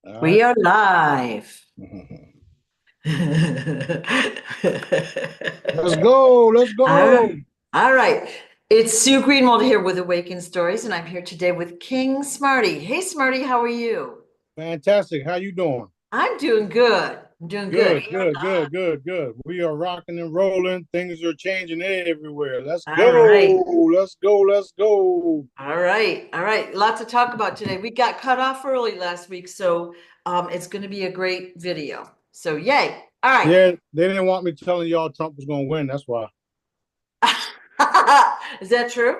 All We right. are live. Let's go. Let's All go. all right. It's Sue Greenwald here with Awaken Stories, and I'm here today with King Smarty. Hey, Smarty, how are you? Fantastic. How you doing? I'm doing good. I'm doing good. Good, good, good, good, good. We are rocking and rolling. Things are changing everywhere. Let's All right. go. Let's go. Let's go. All right. All right. Lots to talk about today. We got cut off early last week, so it's going to be a great video. So, yay. All right. Yeah, they didn't want me telling y'all Trump was going to win. That's why. Is that true?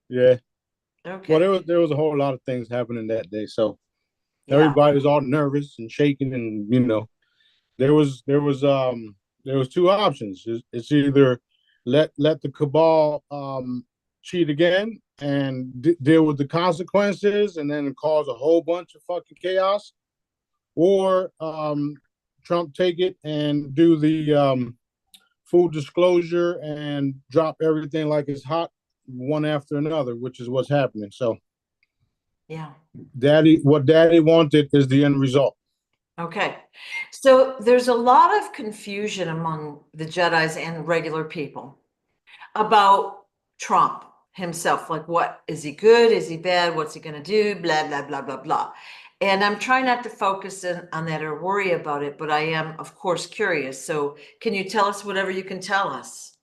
Yeah. Well, Okay. there was a whole lot of things happening that day, so Yeah. everybody was all nervous and shaking, and there was there was there was two options. It's either let the cabal cheat again and deal with the consequences, and then cause a whole bunch of fucking chaos, or Trump take it and do the full disclosure and drop everything like it's hot, one after another, which is what's happening. So, Yeah. what Daddy wanted is the end result. Okay. So there's a lot of confusion among the Jedis and regular people about Trump himself. Like, what is he good? Is he bad? What's he going to do? Blah, blah, blah, blah, blah. And I'm trying not to focus on that or worry about it, but I am, of course, curious. So can you tell us whatever you can tell us?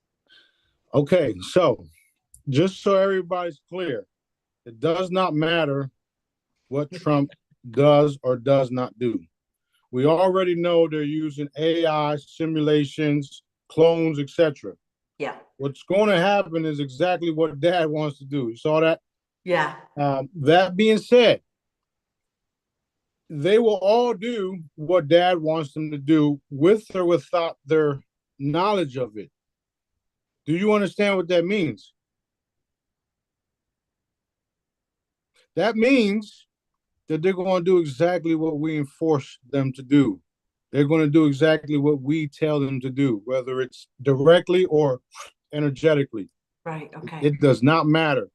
Okay, so just so everybody's clear, it does not matter what Trump does or does not do. We already know they're using AI simulations, clones, etc. Yeah. What's going to happen is exactly what Dad wants to do. You saw that? Yeah. That being said, they will all do what Dad wants them to do with or without their knowledge of it. Do you understand what that means? That means that they're going to do exactly what we enforce them to do. They're going to do exactly what we tell them to do, whether it's directly or energetically. Right. Okay. It does not matter.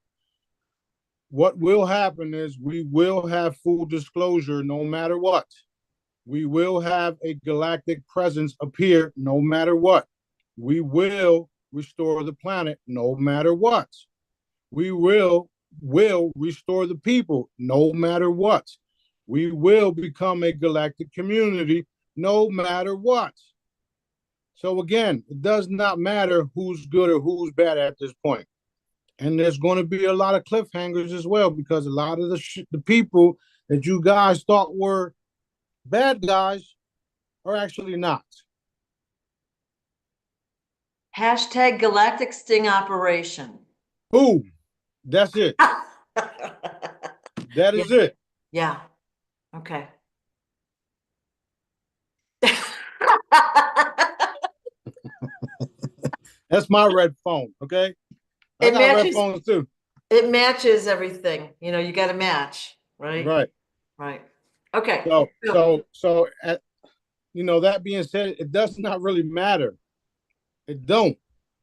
What will happen is we will have full disclosure no matter what. We will have a galactic presence appear no matter what. We will restore the planet no matter what. We will restore the people no matter what. We will become a galactic community no matter what. So again, it does not matter who's good or who's bad at this point. And there's going to be a lot of cliffhangers as well, because a lot of the people that you guys thought were bad guys are actually not. Hashtag Galactic Sting Operation. Boom. That's it. That Yeah. is it. Yeah. Okay. That's my red phone. Okay. I It got red matches, phones too. it matches everything. You got to match, right? Right. Right. Okay. So, So, so, so, at, that being said, it does not really matter. It don't.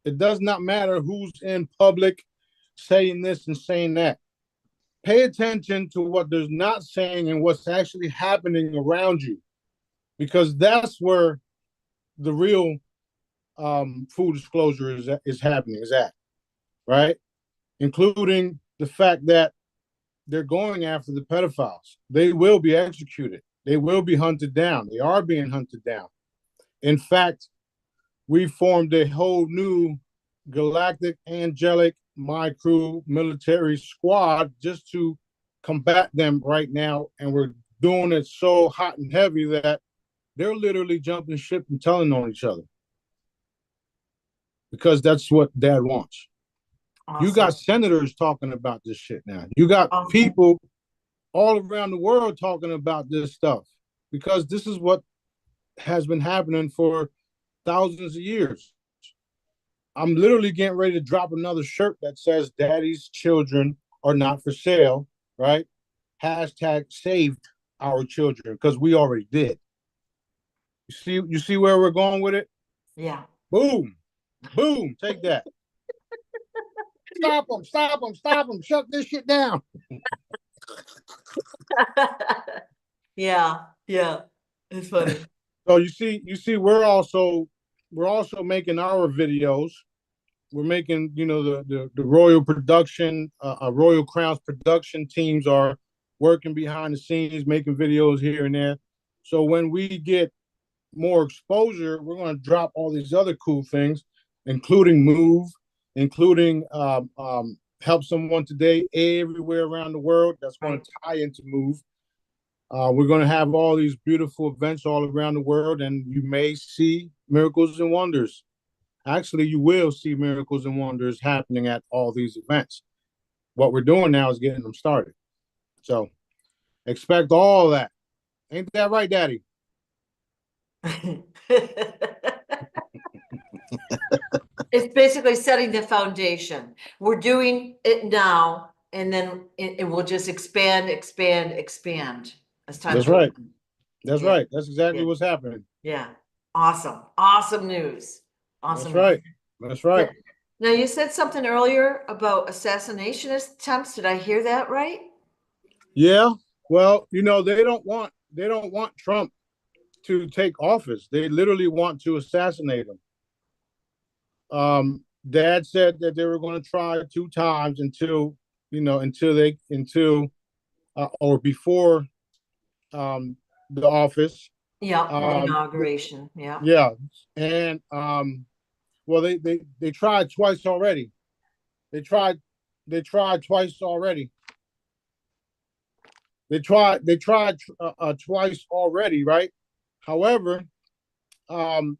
It does not matter who's in public saying this and saying that. Pay attention to what there's not saying and what's actually happening around you, because that's where the real full disclosure is happening, is at, right? Including the fact that they're going after the pedophiles. They will be executed. They will be hunted down. They are being hunted down. In fact, we formed a whole new galactic angelic my crew military squad just to combat them right now, and we're doing it so hot and heavy that they're literally jumping ship and telling on each other, because that's what Dad wants. You awesome. got senators talking about this shit now. You got Awesome. people all around the world talking about this stuff, because this is what has been happening for thousands of years. I'm literally getting ready to drop another shirt that says "Daddy's children are not for sale," right? Hashtag saved our children, because we already did. You see where we're going with it? Yeah. Boom, boom, take that. Stop them, stop them, stop them, shut this shit down. Yeah, yeah. It's funny. So we're also making our videos. We're making, the Royal production, Royal Crowns production teams are working behind the scenes, making videos here and there. So when we get more exposure, we're going to drop all these other cool things, including Move, including Help Someone Today everywhere around the world. That's going to tie into Move. We're going to have all these beautiful events all around the world, and you may see miracles and wonders. Actually, you will see miracles and wonders happening at all these events. What we're doing now is getting them started. So expect all that. Ain't that right, Daddy? It's basically setting the foundation. We're doing it now, and then it will just expand, expand, expand as time That's goes right. on. That's Yeah. right. That's exactly Yeah. what's happening. Yeah. Awesome. Awesome news. That's Awesome news. right. That's right. Now, you said something earlier about assassination attempts. Did I hear that right? Yeah. Well, they don't want Trump to take office. They literally want to assassinate him. Dad said that they were going to try 2 times until or before the office. Yeah, the Um, inauguration. Yeah. yeah, and well, they tried twice already. They tried twice already. They tried twice already, right? However, um,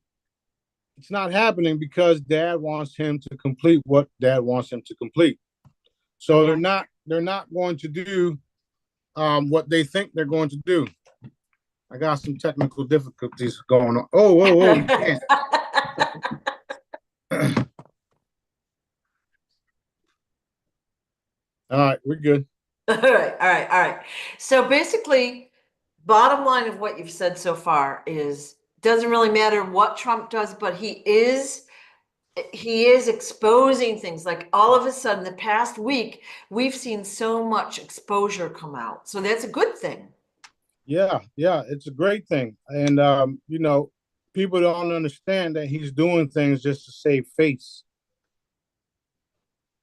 it's not happening because Dad wants him to complete what Dad wants him to complete. So Yeah. they're not going to do what they think they're going to do. I got some technical difficulties going on. Oh, you can't. All right, we're good. All right, all right, all right. So basically, bottom line of what you've said so far is doesn't really matter what Trump does, but he is exposing things. Like all of a sudden, the past week, we've seen so much exposure come out. So that's a good thing. Yeah, yeah, it's a great thing. And people don't understand that he's doing things just to save face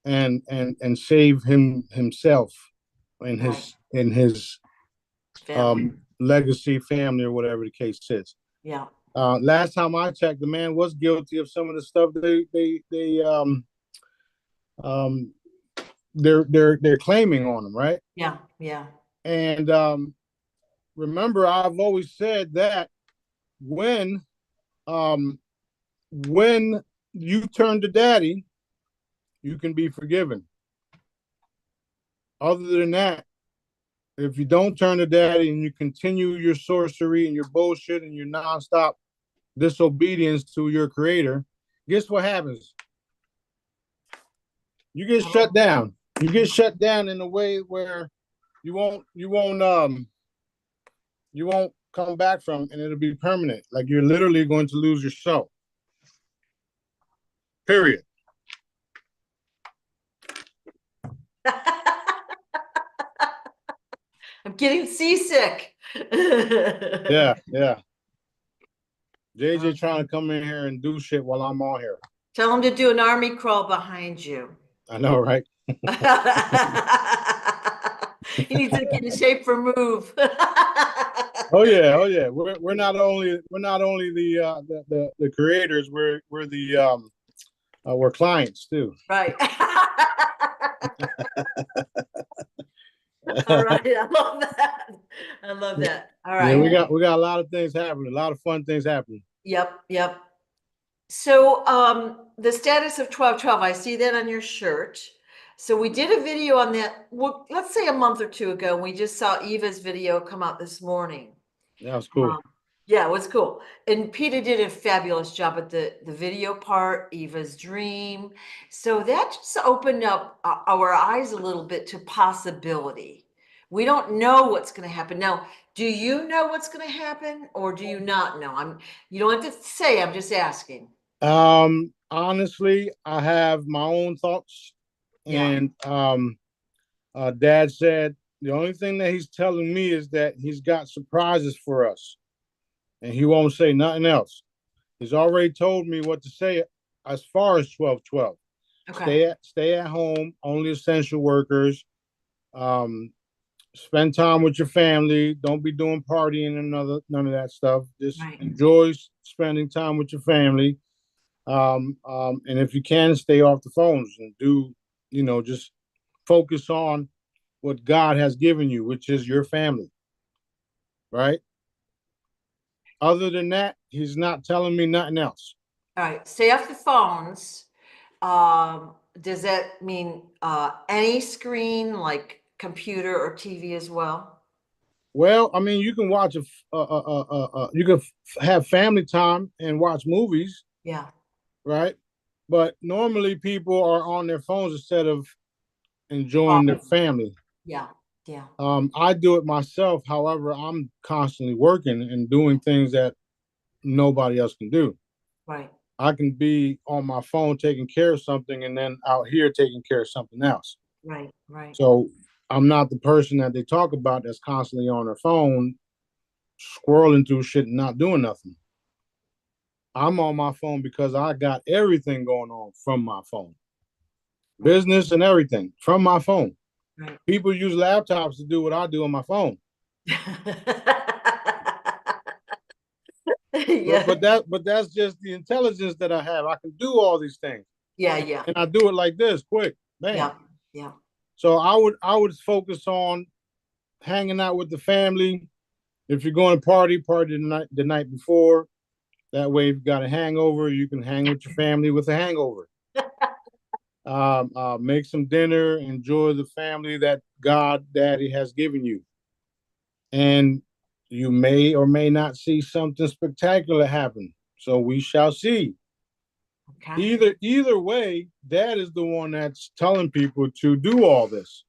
and save himself and Right. his Family. legacy, family, or whatever the case is. Yeah. Last time I checked, the man was guilty of some of the stuff um they're claiming on him, right? Yeah. Yeah. And remember, I've always said that when um when you turn to Daddy, you can be forgiven. Other than that, if you don't turn to Daddy and you continue your sorcery and your bullshit and your nonstop disobedience to your creator, guess what happens? You get shut down. You get shut down in a way where you won't come back from, and it'll be permanent. Like you're literally going to lose your soul. Period. I'm getting seasick. Yeah, yeah. JJ trying to come in here and do shit while I'm on here. Tell him to do an army crawl behind you. I know, right? He needs to get in shape for Move. Oh yeah, oh yeah. We're not only the creators. We're clients too. Right. All right. I love that. I love that. All right. Yeah, we got a lot of things happening. A lot of fun things happening. Yep. Yep. So the status of 1212, I see that on your shirt. So we did a video on that, well, let's say a month or two ago. We just saw Eva's video come out this morning. That was cool. Yeah, it was cool. And Peter did a fabulous job at the video part, Eva's dream. So that just opened up our eyes a little bit to possibility. We don't know what's going to happen. Now, do you know what's going to happen or do you not know? You don't have to say, I'm just asking. Honestly, I have my own thoughts. Yeah. And Dad said The only thing that he's telling me is that he's got surprises for us, and he won't say nothing else. He's already told me what to say as far as 12/12. Okay. Stay at home, only essential workers. Um, Spend time with your family. Don't be doing partying and none of that stuff. Just Right. enjoy spending time with your family. And if you can, stay off the phones and do, just focus on what God has given you, which is your family, right? Other than that, he's not telling me nothing else. All right. Stay off the phones. Does that mean any screen like computer or TV as well? Well, I mean, you can watch you can have family time and watch movies, Yeah. right? But normally people are on their phones instead of enjoying their Oh, family. yeah. Yeah. I do it myself. However, I'm constantly working and doing things that nobody else can do. Right. I can be on my phone taking care of something and then out here taking care of something else. Right. Right. So I'm not the person that they talk about that's constantly on their phone, scrolling through shit and not doing nothing. I'm on my phone because I got everything going on from my phone, Right. business and everything from my phone. Right. People use laptops to do what I do on my phone. But Yeah. that's just the intelligence that I have. I can do all these things, Yeah. Yeah. and I do it like this, quick, bam. Yeah. Yeah. So I would focus on hanging out with the family. If you're going to party the night before. That way, if you got a hangover, you can hang with your family with a hangover. Make some dinner, enjoy the family that God Daddy has given you, and you may or may not see something spectacular happen. So we shall see. Okay. Either way, Dad is the one that's telling people to do all this.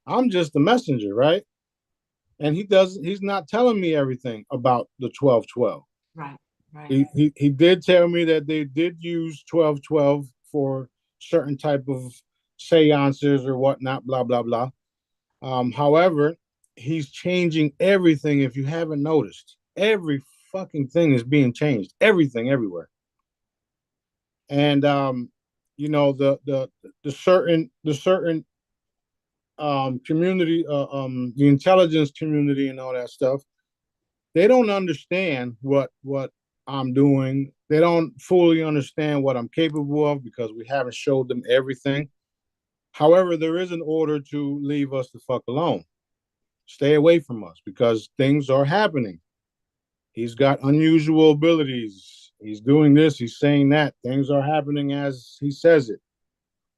I'm just the messenger, right? And he's not telling me everything about the 12/12. Right. Right. He did tell me that they did use 12/12 for certain type of seances or whatnot, blah blah blah. However, he's changing everything. If you haven't noticed, every fucking thing is being changed. Everything, everywhere. And the certain community, the intelligence community, and all that stuff. They don't understand what I'm doing. They don't fully understand what I'm capable of because we haven't showed them everything. However, there is an order to leave us the fuck alone. Stay away from us because things are happening. He's got unusual abilities. He's doing this, he's saying that. Things are happening as he says it.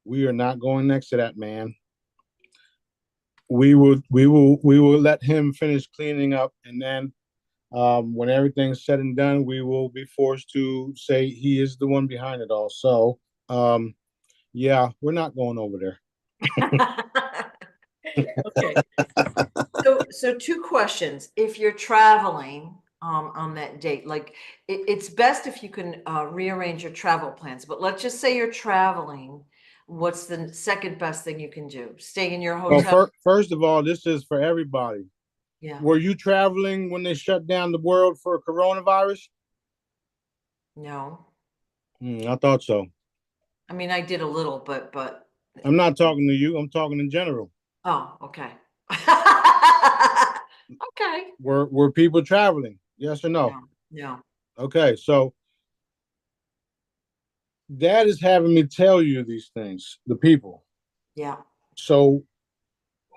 We are not going next to that man. We will let him finish cleaning up, and then when everything's said and done, we will be forced to say he is the one behind it all. So, yeah, we're not going over there. Okay. So two questions. If you're traveling on that date, like it's best if you can rearrange your travel plans. But let's just say you're traveling. What's the second best thing you can do? Stay in your Well, hotel? first of all, this is for everybody. Yeah. Were you traveling when they shut down the world for coronavirus? No. I thought so. I mean, I did a little, but I'm not talking to you. I'm talking in general. oh, okay. Okay. Were people traveling? Yes or no? No, no. Okay, so Dad is having me tell you these things, the people. Yeah. So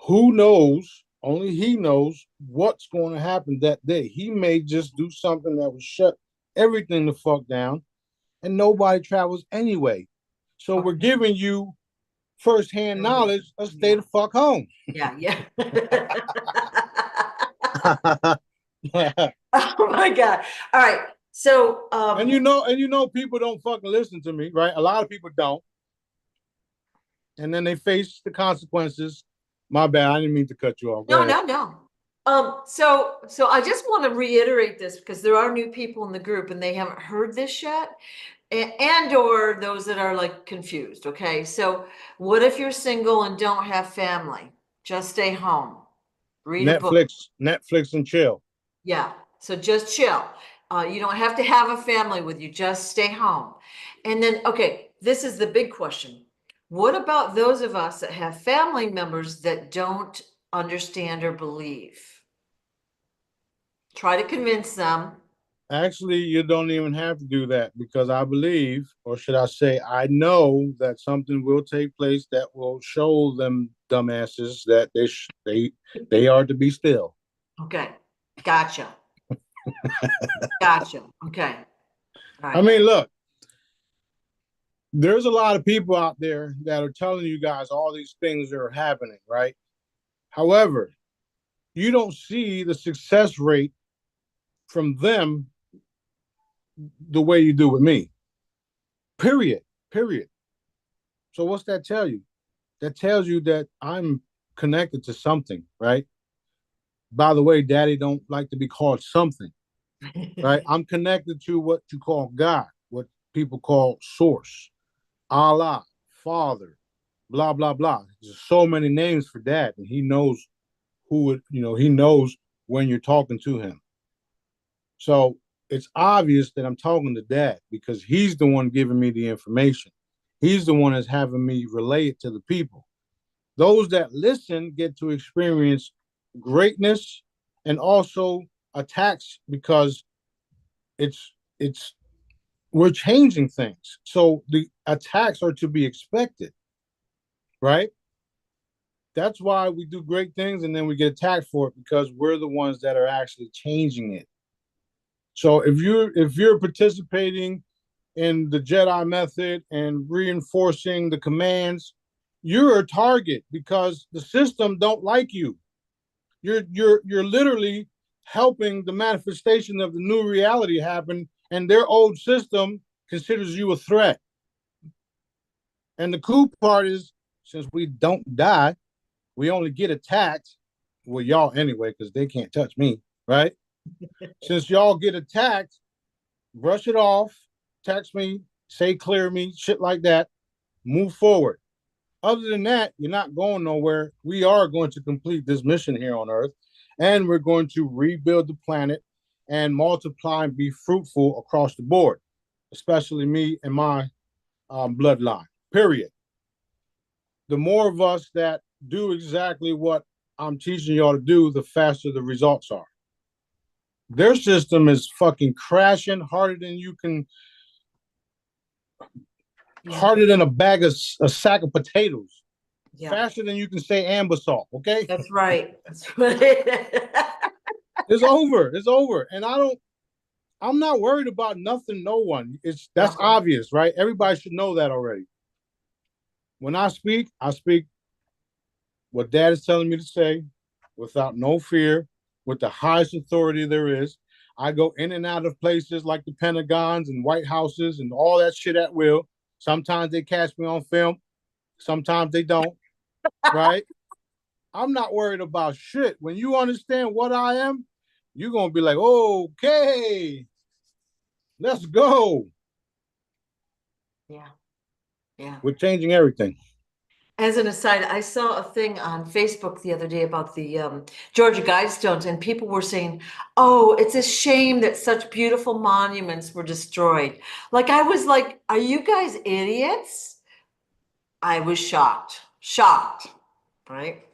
who knows? Only he knows what's going to happen that day. He may just do something that will shut everything the fuck down, and nobody travels anyway. So we're Okay. giving you firsthand knowledge of stay the fuck home. Yeah, yeah. Yeah. Oh my God. All right. So, and people don't fucking listen to me, right? A lot of people don't, and then they face the consequences. My bad. I didn't mean to cut you off. Go no, ahead. no, no. So I just want to reiterate this because there are new people in the group and they haven't heard this yet, and or those that are like confused. Okay. So what if you're single and don't have family? Just stay home. Read a book. Netflix and chill. Yeah. So just chill. You don't have to have a family with you. Just stay home. And then, okay, this is the big question. What about those of us that have family members that don't understand or believe? Try to convince them. Actually, you don't even have to do that because I believe, or should I say, I know that something will take place that will show them dumbasses that they are to be still. Okay. Gotcha. Gotcha. Okay. All I right. mean, look, there's a lot of people out there that are telling you guys all these things that are happening, right? However, you don't see the success rate from them the way you do with me. Period. Period. So what's that tell you? That tells you that I'm connected to something, right? By the way, daddy don't like to be called something, right? I'm connected to what you call God, what people call source, Allah, Father, blah, blah, blah. There's so many names for that. And he knows he knows when you're talking to him. So it's obvious that I'm talking to dad because he's the one giving me the information. He's the one that's having me relay it to the people. Those that listen get to experience greatness and also attacks because it's we're changing things. So the attacks are to be expected, right? That's why we do great things and then we get attacked for it because we're the ones that are actually changing it. So if you're participating in the Jedi method and reinforcing the commands, you're a target because the system don't like you. You're literally helping the manifestation of the new reality happen, and their old system considers you a threat. And the cool part is, since we don't die, we only get attacked. Well, y'all anyway, because they can't touch me, right? Since y'all get attacked, brush it off, text me, say clear me, shit like that, move forward. Other than that, you're not going nowhere. We are going to complete this mission here on Earth, and we're going to rebuild the planet and multiply and be fruitful across the board, especially me and my bloodline, period. The more of us that do exactly what I'm teaching y'all to do, the faster the results are. Their system is fucking crashing harder than you can, harder than a sack of potatoes, faster than you can say ambassador. Okay, That's right. That's right. it's over. It's over, and I'm not worried about nothing. No one. That's obvious, right? Everybody should know that already. When I speak what dad is telling me to say without no fear, with the highest authority there is. I go in and out of places like the Pentagons and White Houses and all that shit at will. Sometimes they catch me on film. Sometimes they don't, right? I'm not worried about shit. When you understand what I am, you're going to be like, okay, let's go. Yeah. Yeah. We're changing everything. As an aside, I saw a thing on Facebook the other day about the Georgia Guidestones, and people were saying, "Oh, it's a shame that such beautiful monuments were destroyed." Like I was like, "Are you guys idiots?" I was shocked, right?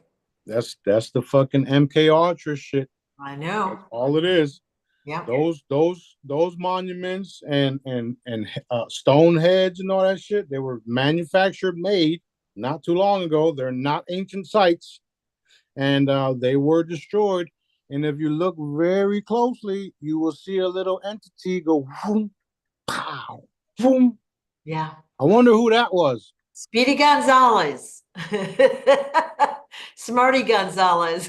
That's the fucking MK Ultra shit. I know. That's all it is. Yeah. Those monuments and Stonehenge and all that shit, they were manufactured, made not too long ago. They're not ancient sites, and they were destroyed. And if you look very closely, you will see a little entity go boom, pow, boom. Yeah. I wonder who that was. Speedy Gonzalez. Smarty Gonzalez.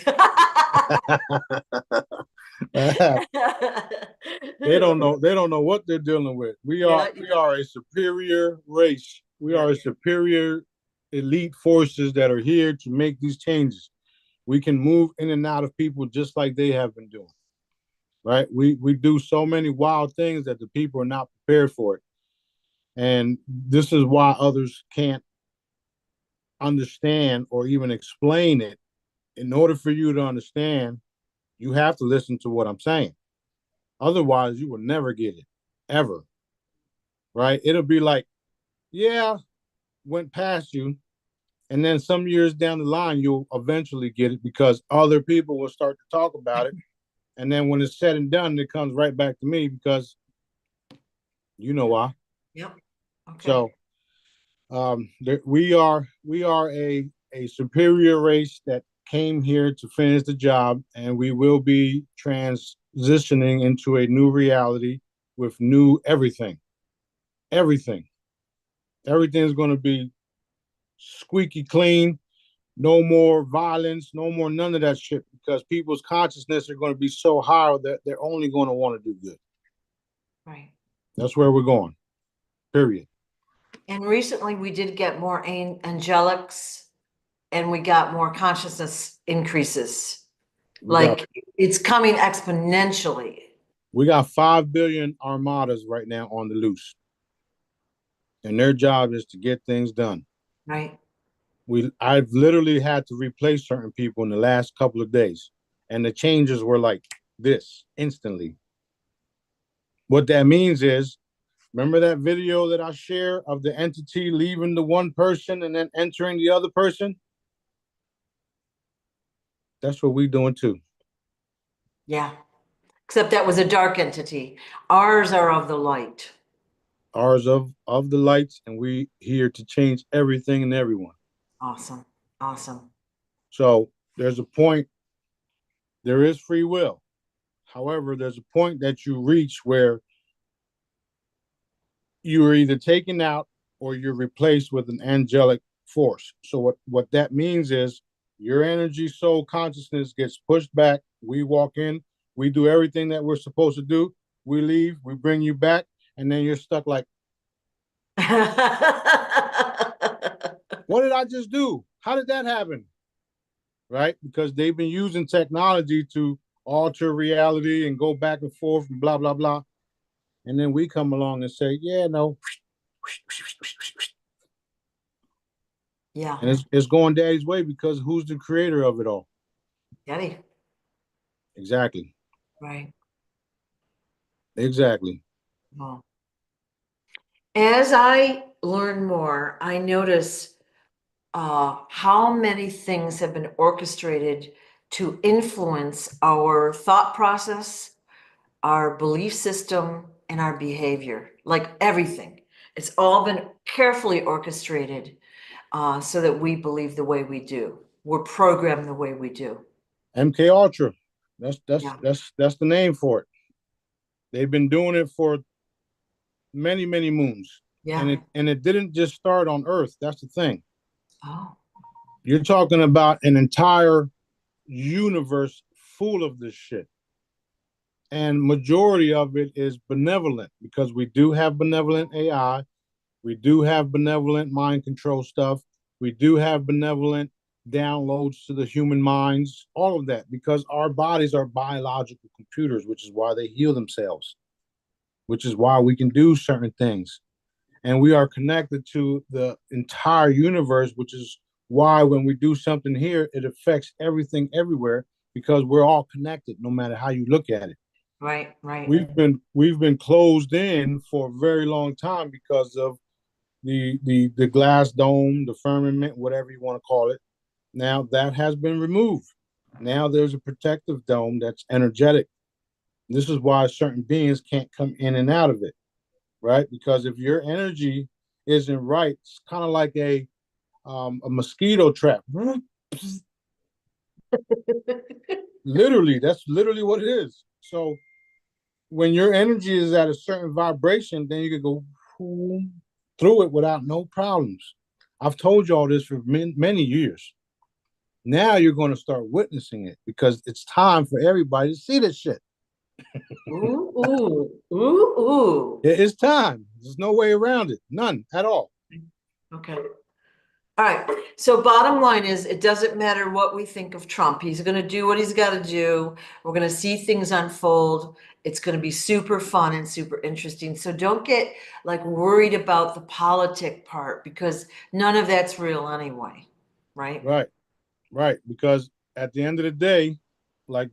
They don't know. They don't know what they're dealing with. We are a superior race. We are a superior elite forces that are here to make these changes. We can move in and out of people just like they have been doing. Right? We do so many wild things that the people are not prepared for it. And this is why others can't understand or even explain it in order for you to understand, you have to listen to what I'm saying. Otherwise, you will never get it, ever. Right? It'll be like, yeah, went past you. And then some years down the line, you'll eventually get it because other people will start to talk about it. And then when it's said and done, it comes right back to me because you know why. Yep. Okay. So we are a superior race that came here to finish the job, and we will be transitioning into a new reality with new everything. Everything. Everything's going to be squeaky clean. No more violence. No more none of that shit because people's consciousness are going to be so high that they're only going to want to do good. Right. That's where we're going. Period. And recently we did get more angelics and we got more consciousness increases. It's coming exponentially. We got 5 billion armadas right now on the loose. And their job is to get things done. Right. I've literally had to replace certain people in the last couple of days. And the changes were like this instantly. What that means is, remember that video that I share of the entity leaving the one person and then entering the other person? That's what we're doing too. Yeah. Except that was a dark entity. Ours are of the light. Ours of the lights, and we here to change everything and everyone. Awesome. Awesome. So there's a point, there is free will. However, there's a point that you reach where you are either taken out or you're replaced with an angelic force. So what that means is your energy, soul, consciousness gets pushed back. We walk in, we do everything that we're supposed to do. We leave, we bring you back, and then you're stuck like, what did I just do? How did that happen? Right? Because they've been using technology to alter reality and go back and forth and blah, blah, blah. And then we come along and say, yeah, no. Yeah. And it's going daddy's way because who's the creator of it all? Daddy. Exactly. Right. Exactly. Well, as I learn more, I notice how many things have been orchestrated to influence our thought process, our belief system, and our behavior. Like everything. It's all been carefully orchestrated so that we believe the way we do. We're programmed the way we do. MK Ultra. That's Yeah. the name for it. They've been doing it for many, many moons. Yeah. And it didn't just start on Earth. That's the thing. Oh. You're talking about an entire universe full of this shit. And majority of it is benevolent because we do have benevolent AI. We do have benevolent mind control stuff. We do have benevolent downloads to the human minds, all of that, because our bodies are biological computers, which is why they heal themselves, which is why we can do certain things. And we are connected to the entire universe, which is why when we do something here, it affects everything everywhere because we're all connected, no matter how you look at it. Right, right. We've been closed in for a very long time because of the glass dome, the firmament, whatever you want to call it. Now that has been removed. Now there's a protective dome that's energetic. This is why certain beings can't come in and out of it, right? Because if your energy isn't right, it's kind of like a mosquito trap. Literally, that's literally what it is. So when your energy is at a certain vibration, then you can go through it without no problems. I've told you all this for many years. Now you're going to start witnessing it because it's time for everybody to see this shit. Ooh, ooh, ooh, ooh. It is time. There's no way around it. None at all. Okay. All right. So bottom line is it doesn't matter what we think of Trump. He's going to do what he's got to do. We're going to see things unfold. It's going to be super fun and super interesting. So don't get like worried about the politic part because none of that's real anyway. Right? Right. Right. Because at the end of the day,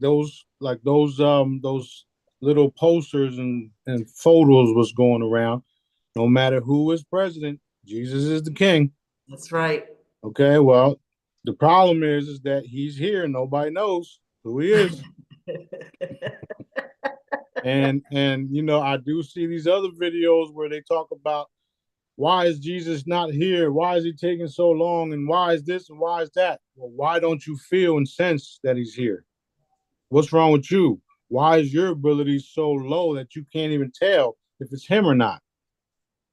those little posters and photos was going around. No matter who is president, Jesus is the king. That's right. Okay, well, the problem is that he's here. Nobody knows who he is. And I do see these other videos where they talk about why is Jesus not here? Why is he taking so long? And why is this and why is that? Well, why don't you feel and sense that he's here? What's wrong with you? Why is your ability so low that you can't even tell if it's him or not?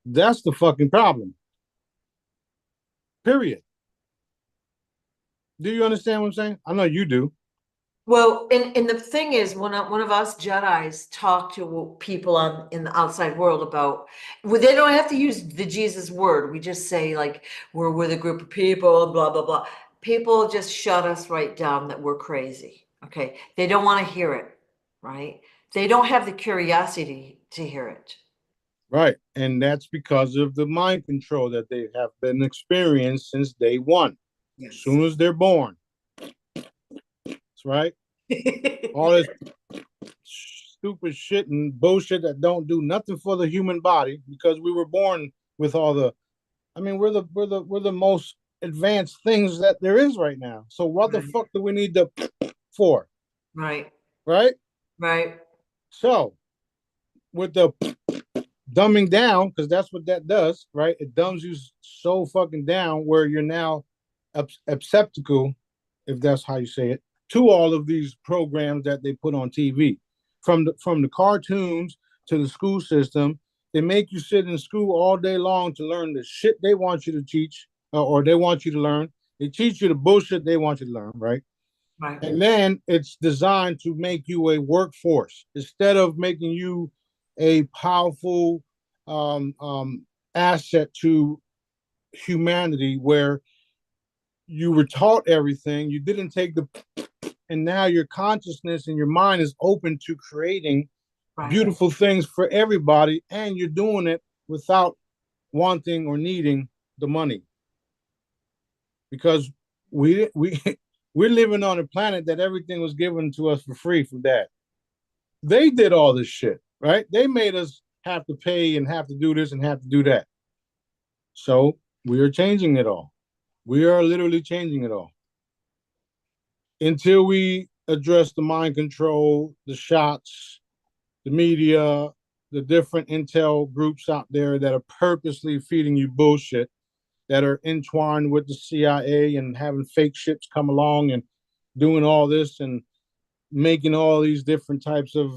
That's the fucking problem. Period. Do you understand what I'm saying? I know you do. Well, and the thing is, when one of us Jedis talk to people in the outside world about, well, they don't have to use the Jesus word. We just say like we're with a group of people, blah blah blah. People just shut us right down that we're crazy. Okay, they don't want to hear it, right? They don't have the curiosity to hear it. Right. And that's because of the mind control that they have been experienced since day one. Yes. As soon as they're born. That's right. All this stupid shit and bullshit that don't do nothing for the human body, because we were born with all the, I mean, we're the most advanced things that there is right now. So what the fuck do we need the for? Right. Right? Right. So with the dumbing down, because that's what that does, right? It dumbs you so fucking down where you're now acceptable, if that's how you say it, to all of these programs that they put on TV, from the cartoons to the school system. They make you sit in school all day long to learn the shit they want you to teach, or they want you to learn. They teach you the bullshit they want you to learn, right? Right. And then it's designed to make you a workforce instead of making you a powerful asset to humanity, where you were taught everything, you didn't take the, and now your consciousness and your mind is open to creating beautiful things for everybody, and you're doing it without wanting or needing the money, because we're living on a planet that everything was given to us for free from Dad. They did all this shit, right? They made us have to pay and have to do this and have to do that. So we are changing it all. We are literally changing it all. Until we address the mind control, the shots, the media, the different intel groups out there that are purposely feeding you bullshit, that are entwined with the CIA and having fake ships come along and doing all this and making all these different types of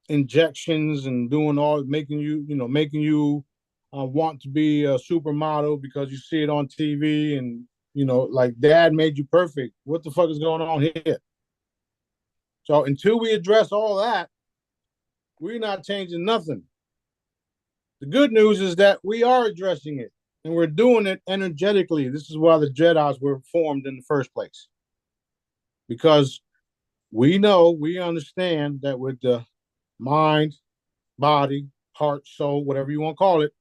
injections and doing all, making you want to be a supermodel because you see it on TV, and like Dad made you perfect. What the fuck is going on here? So until we address all that, we're not changing nothing. The good news is that we are addressing it, and we're doing it energetically. This is why the Jedis were formed in the first place, because we understand that with the mind, body, heart, soul, whatever you want to call it,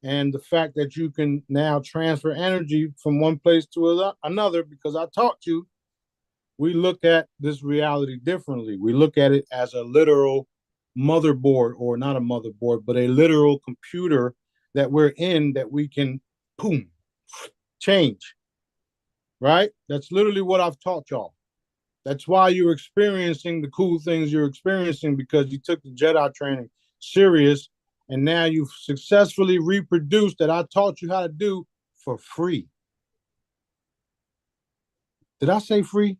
and the fact that you can now transfer energy from one place to another, because I taught you, we look at this reality differently. We look at it as a literal motherboard, or not a motherboard, but a literal computer that we're in, that we can, boom, change, right? That's literally what I've taught y'all. That's why you're experiencing the cool things you're experiencing, because you took the Jedi training serious, and now you've successfully reproduced that I taught you how to do for free. Did I say free?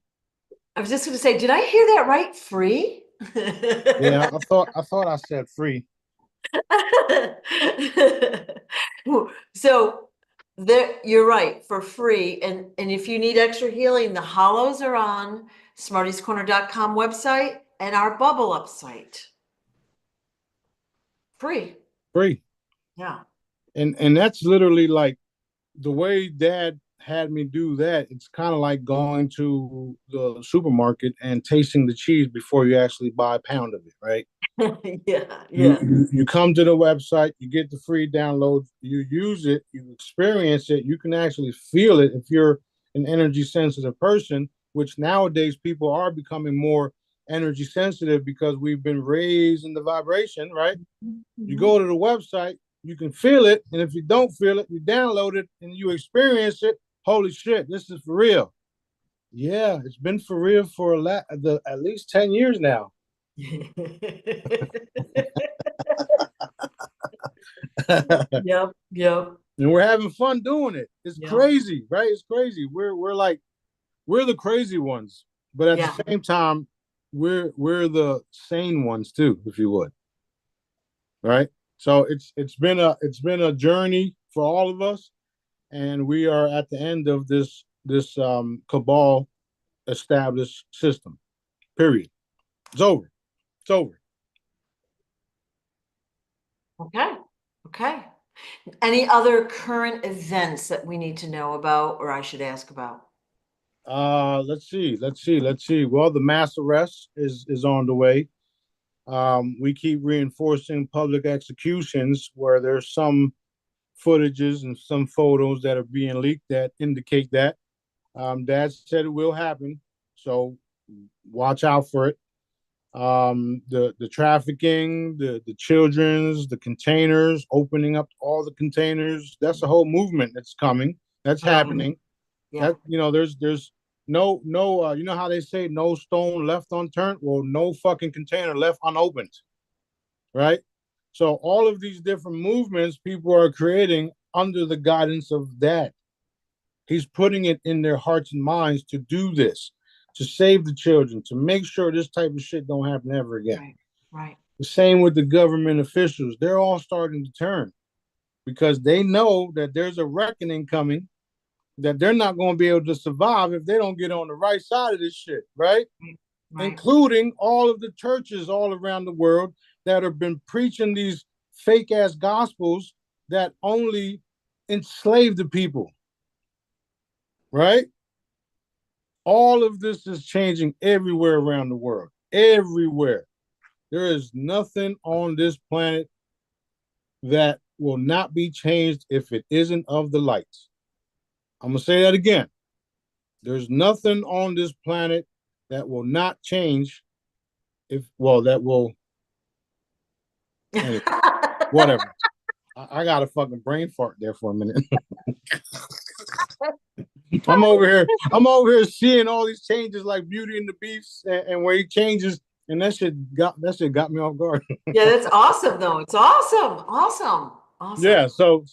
I was just going to say, did I hear that right? Free? Yeah, I thought I said free. So you're right, for free. And if you need extra healing, the hollows are on smartiescorner.com website and our Bubble Up site. Free. Yeah. And that's literally like the way Dad had me do that. It's kind of like going to the supermarket and tasting the cheese before you actually buy a pound of it, right? Yeah. You come to the website, you get the free download, you use it, you experience it, you can actually feel it if you're an energy sensitive person. which nowadays people are becoming more energy sensitive because we've been raised in the vibration, right? You go to the website, you can feel it, and if you don't feel it, you download it and you experience it. Holy shit, this is for real. Yeah, it's been for real for at least 10 years now. Yep, yep. And we're having fun doing it. It's Yep. crazy, right? It's crazy. We're the crazy ones, but at the same time, we're the sane ones too, if you would. Right? So it's been a journey for all of us, and we are at the end of this cabal established system. Period. It's over. It's over. Okay. Okay. Any other current events that we need to know about, or I should ask about? Let's see. Well, the mass arrest is on the way. We keep reinforcing public executions where there's some footages and some photos that are being leaked that indicate that. Dad said it will happen, so watch out for it. The trafficking, the children's, the containers, opening up all the containers. That's a whole movement that's coming. That's happening. Yeah. That there's no you know how they say no stone left unturned? Well, no fucking container left unopened. Right? So all of these different movements people are creating under the guidance of Dad. He's putting it in their hearts and minds to do this, to save the children, to make sure this type of shit don't happen ever again. Right. Right. The same with the government officials. They're all starting to turn because they know that there's a reckoning coming, that they're not going to be able to survive if they don't get on the right side of this shit, right? Right. Including all of the churches all around the world that have been preaching these fake ass gospels that only enslave the people. Right? All of this is changing everywhere around the world. Everywhere. There is nothing on this planet that will not be changed if it isn't of the light. I'm going to say that again. There's nothing on this planet that will not change that will, anyway, whatever. I got a fucking brain fart there for a minute. I'm over here seeing all these changes like Beauty and the Beast and where he changes, and that shit got me off guard. Yeah, that's awesome though. It's awesome. Yeah, so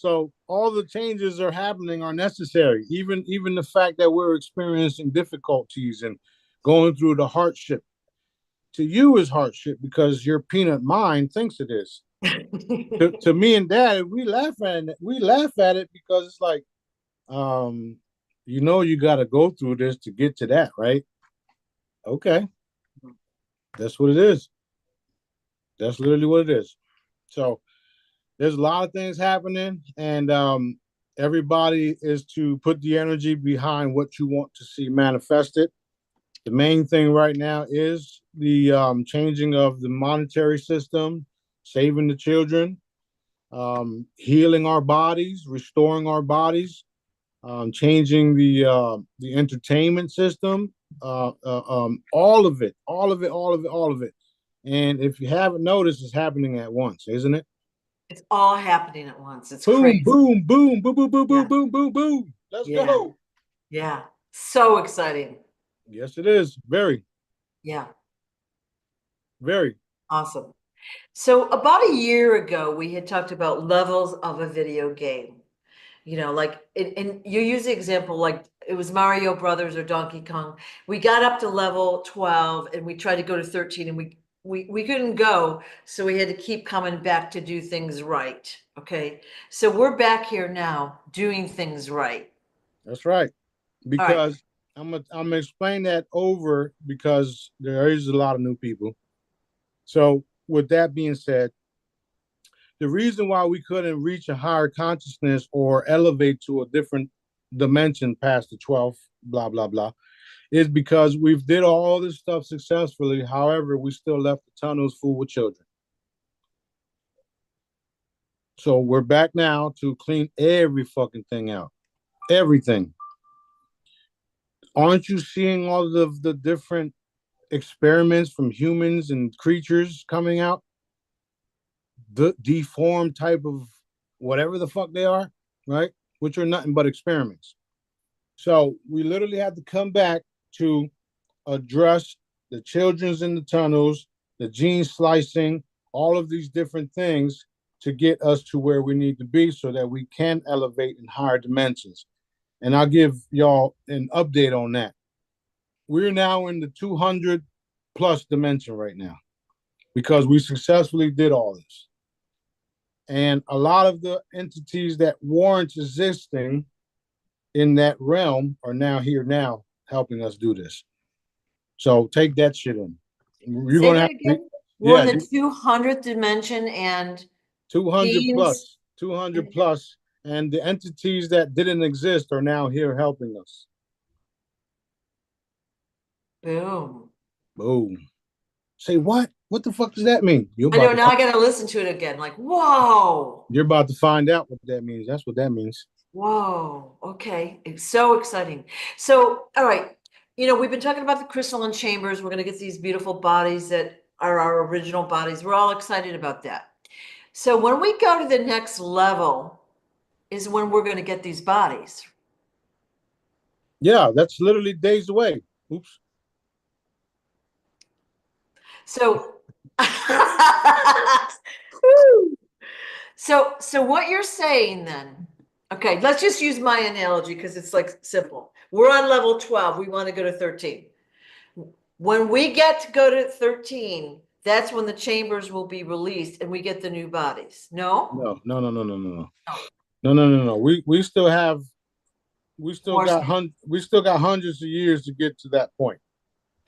all the changes are happening are necessary. Even the fact that we're experiencing difficulties and going through the hardship to you is hardship because your peanut mind thinks it is. to me and Dad, we laugh at it because it's like, you got to go through this to get to that, right? Okay, that's what it is. That's literally what it is. So there's a lot of things happening, and everybody is to put the energy behind what you want to see manifested. The main thing right now is the changing of the monetary system, saving the children, healing our bodies, restoring our bodies, changing the entertainment system, all of it. And if you haven't noticed, it's happening at once, isn't it? It's all happening at once. It's boom, crazy. Boom, boom, boom, boom, boom, boom, boom, boom, boom. Let's go. Yeah. So exciting. Yes, it is. Very. Yeah. Very. Awesome. So about a year ago, we had talked about levels of a video game. Like, and you use the example, like it was Mario Brothers or Donkey Kong. We got up to level 12 and we tried to go to 13 and we couldn't go. So we had to keep coming back to do things right. Okay. So we're back here now doing things right. That's right. Because I'm gonna explain that over because there is a lot of new people. So with that being said, the reason why we couldn't reach a higher consciousness or elevate to a different dimension past the 12th, blah, blah, blah, is because we've did all this stuff successfully. However, we still left the tunnels full with children. So we're back now to clean every fucking thing out. Everything. Aren't you seeing all of the different experiments from humans and creatures coming out? The deformed type of whatever the fuck they are, right? Which are nothing but experiments. So we literally have to come back to address the children's in the tunnels, the gene slicing, all of these different things to get us to where we need to be so that we can elevate in higher dimensions. And I'll give y'all an update on that. We're now in the 200 plus dimension right now because we successfully did all this. And a lot of the entities that weren't existing in that realm are now here now helping us do this. So take that shit in. You're Say gonna that have to, again. We're yeah, in the 200th dimension and 200 genes. plus, 200 plus, and the entities that didn't exist are now here helping us. Boom. Boom. Say what? What the fuck does that mean? I know, now I gotta listen to it again. Like, whoa. You're about to find out what that means. That's what that means. Whoa. Okay. It's so exciting. So, all right. You know, we've been talking about the crystalline chambers. We're gonna get these beautiful bodies that are our original bodies. We're all excited about that. So when we go to the next level is when we're gonna get these bodies. Yeah, that's literally days away. Oops. So so what you're saying then, okay, let's just use my analogy because it's like simple. We're on level 12. We want to go to 13. When we get to go to 13, that's when the chambers will be released and we get the new bodies. No? No, no, no, no, no, no, no. No. No, no, no, no. We still have More stuff. we still got hundreds of years to get to that point.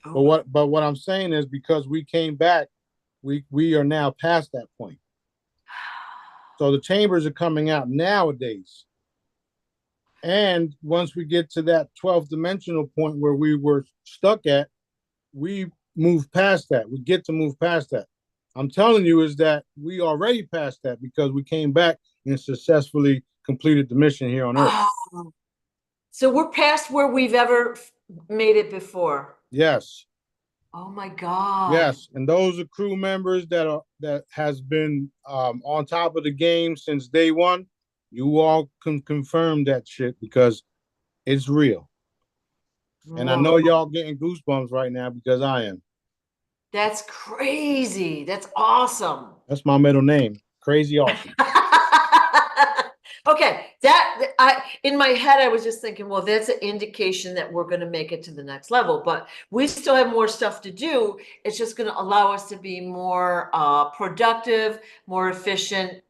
Oh. But what I'm saying is because we came back, we are now past that point. So the chambers are coming out nowadays. And once we get to that 12th dimensional point where we were stuck at, we move past that. We get to move past that. I'm telling you is that we already passed that because we came back and successfully completed the mission here on Earth. Oh. So we're past where we've ever made it before. Yes. Oh my God. Yes, and those are crew members that has been on top of the game since day one. You all can confirm that shit because it's real. And I know y'all getting goosebumps right now because I am. That's crazy. That's awesome. That's my middle name. Crazy awesome. Okay, that I in my head I was just thinking, well, that's an indication that we're going to make it to the next level, but we still have more stuff to do. It's just going to allow us to be more productive, more efficient,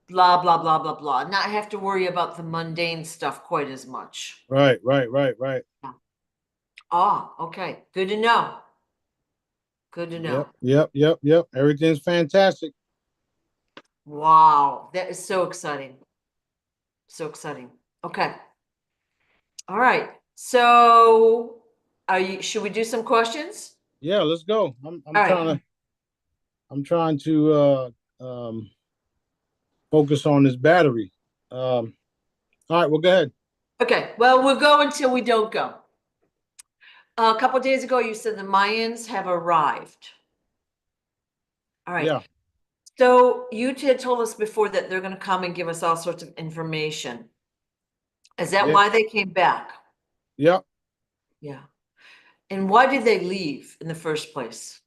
blah blah blah blah blah. Not have to worry about the mundane stuff quite as much. Right, right, right, right. Oh, okay. Good to know. Good to know. Yep. Everything's fantastic. Wow, that is so exciting. So exciting. Okay. All right. So should we do some questions? Yeah, let's go. I'm trying to focus on this battery. All right, well, go ahead. Okay. Well, we'll go until we don't go. A couple of days ago, you said the Mayans have arrived. All right. Yeah. So you had told us before that they're going to come and give us all sorts of information. Is that why they came back? Yep. Yeah. And why did they leave in the first place?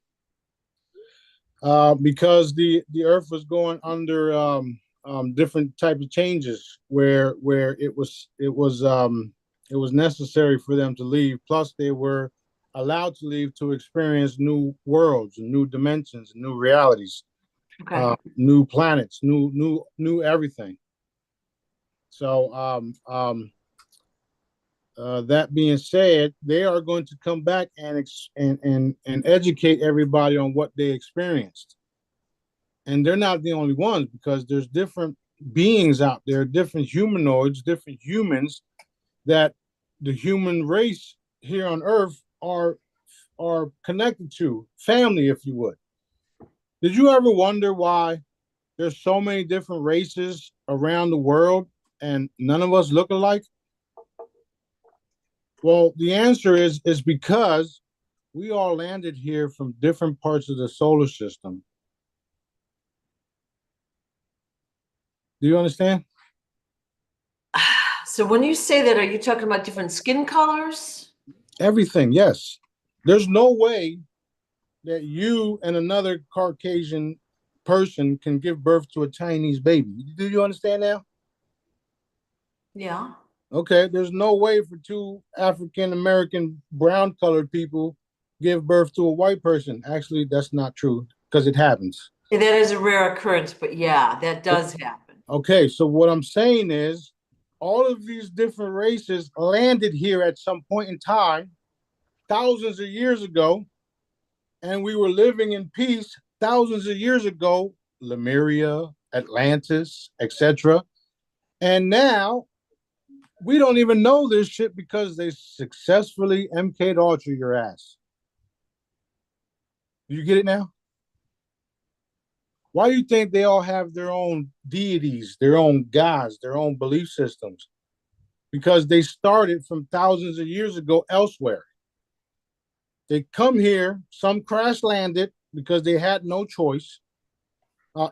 Because the Earth was going under different type of changes where it was necessary for them to leave. Plus, they were allowed to leave to experience new worlds and new dimensions and new realities, new planets, new everything. So, that being said, they are going to come back and educate everybody on what they experienced. And they're not the only ones because there's different beings out there, different humanoids, different humans that the human race here on Earth are connected to, family, if you would. Did you ever wonder why there's so many different races around the world and none of us look alike? Well, the answer is because we all landed here from different parts of the solar system. Do you understand? So when you say that, are you talking about different skin colors? Everything, yes. There's no way that you and another Caucasian person can give birth to a Chinese baby. Do you understand now? Yeah. Okay, there's no way for two African American brown colored people give birth to a white person. Actually, that's not true because it happens. That is a rare occurrence, but yeah, that does happen. Okay, so what I'm saying is all of these different races landed here at some point in time, thousands of years ago, and we were living in peace thousands of years ago, Lemuria, Atlantis, etc. And now we don't even know this shit because they successfully MK'd Ultra your ass. Do you get it now? Why do you think they all have their own deities, their own gods, their own belief systems? Because they started from thousands of years ago elsewhere. They come here, some crash landed because they had no choice.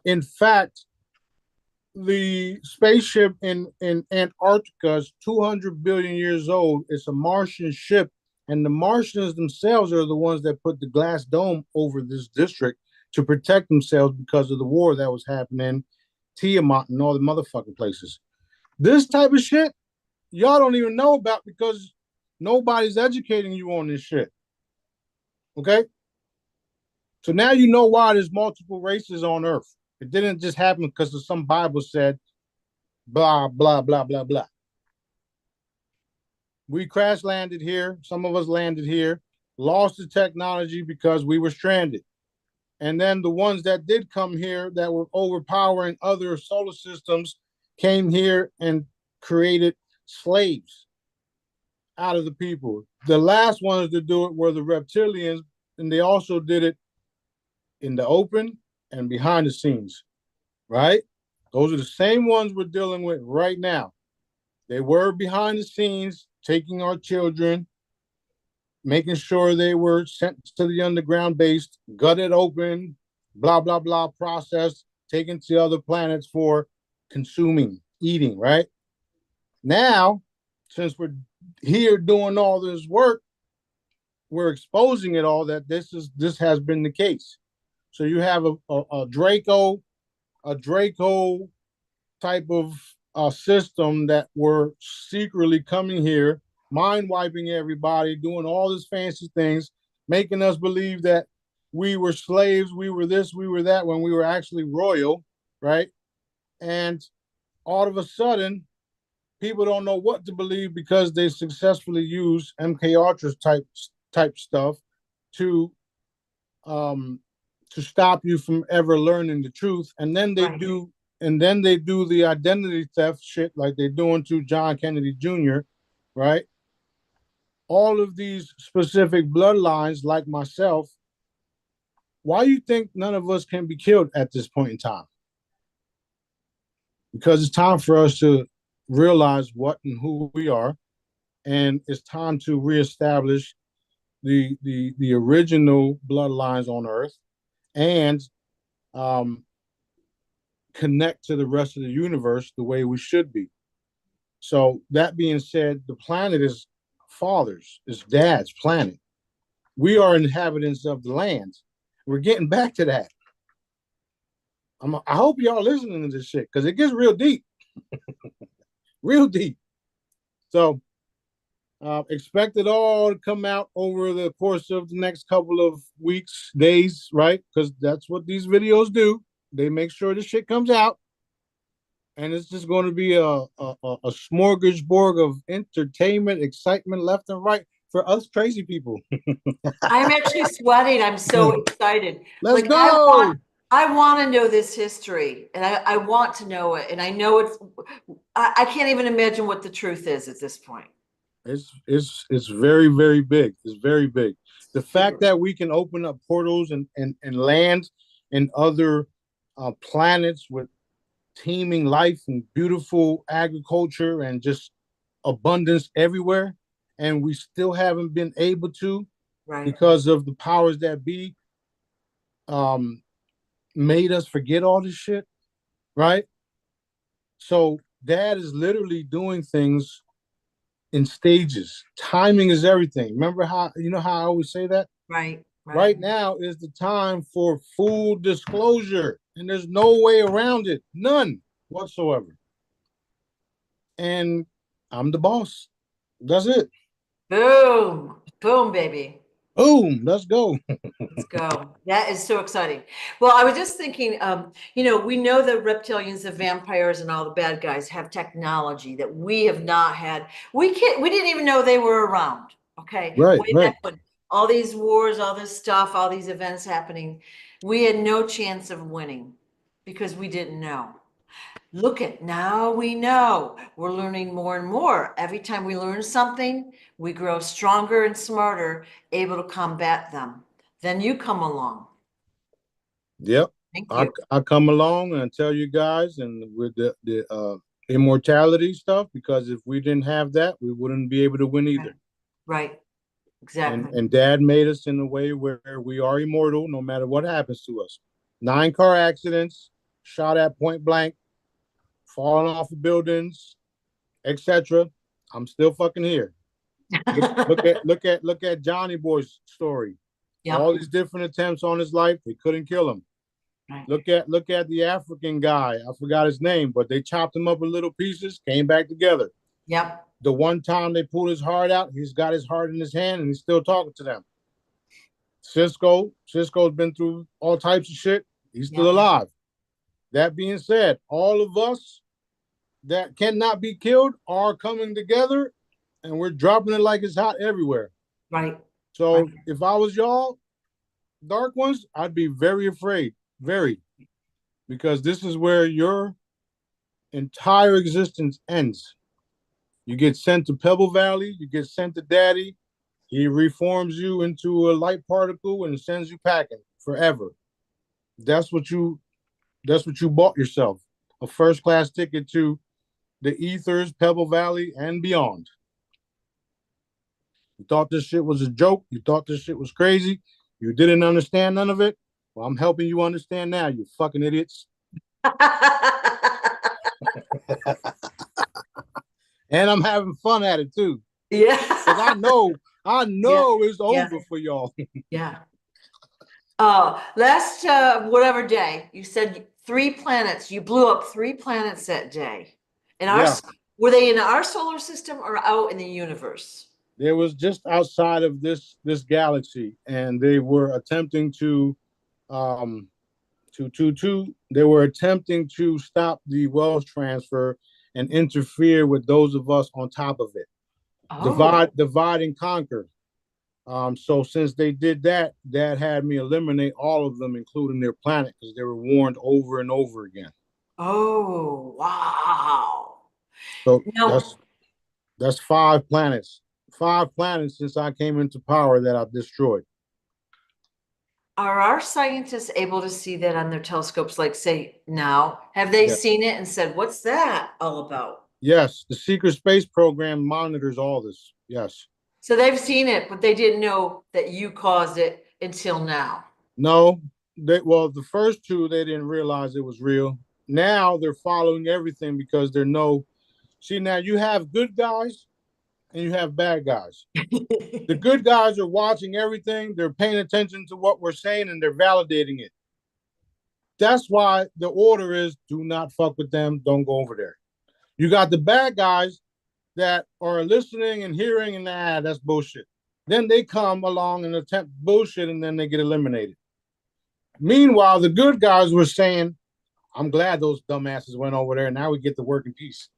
In fact, the spaceship in Antarctica is 200 billion years old. It's a Martian ship, and the Martians themselves are the ones that put the glass dome over this district to protect themselves because of the war that was happening, Tiamat and all the motherfucking places. This type of shit, y'all don't even know about because nobody's educating you on this shit. Okay? So now you know why there's multiple races on Earth. It didn't just happen because of some Bible said blah, blah, blah, blah, blah. We crash landed here. Some of us landed here, lost the technology because we were stranded. And then the ones that did come here that were overpowering other solar systems came here and created slaves out of the people. The last ones to do it were the reptilians, and they also did it in the open and behind the scenes, right? Those are the same ones we're dealing with right now. They were behind the scenes, taking our children, making sure they were sent to the underground base, gutted open, blah, blah, blah, processed, taken to other planets for consuming, eating, right? Now, since we're here doing all this work, we're exposing it all that this has been the case. So you have a Draco type of system that were secretly coming here, mind wiping everybody, doing all these fancy things, making us believe that we were slaves, we were this, we were that, when we were actually royal, right? And all of a sudden, people don't know what to believe because they successfully use MK Ultra's type stuff to um to stop you from ever learning the truth. And then they do the identity theft shit like they're doing to John Kennedy Jr., right? All of these specific bloodlines, like myself, why do you think none of us can be killed at this point in time? Because it's time for us to realize what and who we are, and it's time to reestablish the original bloodlines on Earth and connect to the rest of the universe the way we should be. So that being said, the planet is father's, it's dad's planet. We are inhabitants of the land. We're getting back to that. I hope y'all listening to this shit because it gets real deep, real deep. So expect it all to come out over the course of the next couple of weeks, days, right? Because that's what these videos do. They make sure the shit comes out. And it's just going to be a smorgasbord of entertainment, excitement left and right for us crazy people. I'm actually sweating. I'm so excited. Let's go. I want to know this history, and I want to know it. And I know I can't even imagine what the truth is at this point. It's very, very big. It's very big. The fact that we can open up portals and land in other planets with teeming life and beautiful agriculture and just abundance everywhere and we still haven't been able to Right. because of the powers that be um made us forget all this shit, right? So dad is literally doing things in stages. Timing is everything. Remember how how I always say that? Right. Right now is the time for full disclosure, and there's no way around it. None whatsoever. And I'm the boss. That's it. Boom. Boom, baby. Boom. Let's go. Let's go. That is so exciting. Well, I was just thinking, we know that reptilians, the vampires, and all the bad guys have technology that we have not had. We didn't even know they were around. Okay. Right, Way right. back when all these wars, all this stuff, all these events happening, we had no chance of winning because we didn't know. Look at now we know. We're learning more and more. Every time we learn something, we grow stronger and smarter, able to combat them. Then you come along. Yep. Thank I you. I come along and tell you guys, and with the immortality stuff, because if we didn't have that, we wouldn't be able to win either. Right. And Exactly. and dad made us in a way where we are immortal no matter what happens to us. 9 car accidents, shot at point blank, falling off of buildings, etc. I'm still fucking here. Look at Johnny Boy's story. All Yep. these different attempts on his life, they couldn't kill him. Right. Look at the African guy. I forgot his name, but they chopped him up in little pieces, came back together. Yep. The one time they pulled his heart out, he's got his heart in his hand and he's still talking to them. Cisco's been through all types of shit. He's still Yep. alive. That being said, all of us that cannot be killed are coming together and we're dropping it like it's hot everywhere. Right. So Right. if I was y'all, dark ones, I'd be very afraid. Very. Because this is where your entire existence ends. You get sent to Pebble Valley, you get sent to Daddy. He reforms you into a light particle and sends you packing forever. That's what you bought yourself. A first class ticket to the ethers, Pebble Valley, and beyond. You thought this shit was a joke. You thought this shit was crazy. You didn't understand none of it. Well, I'm helping you understand now, you fucking idiots. And I'm having fun at it too. Yeah. Because I know it's over for y'all. Yeah. Last whatever day, you said 3 planets. You blew up 3 planets that day. And were they in our solar system or out in the universe? It was just outside of this galaxy, and they were attempting to they were attempting to stop the wealth transfer and interfere with those of us on top of it. Oh. Divide and conquer. So since they did that, that had me eliminate all of them, including their planet, because they were warned over and over again. Oh, wow. So Now, that's 5 planets. 5 planets since I came into power that I've destroyed. are our scientists able to see that on their telescopes, like say now? Have they Yeah. seen it and said, what's that all about? Yes, the secret space program monitors all this. Yes. So they've seen it, but they didn't know that you caused it until now. No, the first 2 they didn't realize it was real. Now they're following everything because they're no. See, now you have good guys and you have bad guys. The good guys are watching everything, they're paying attention to what we're saying, and they're validating it. That's why the order is do not fuck with them, don't go over there. You got the bad guys that are listening and hearing, and that's bullshit. Then they come along and attempt bullshit, and then they get eliminated. Meanwhile, the good guys were saying, I'm glad those dumbasses went over there. Now we get to work in peace.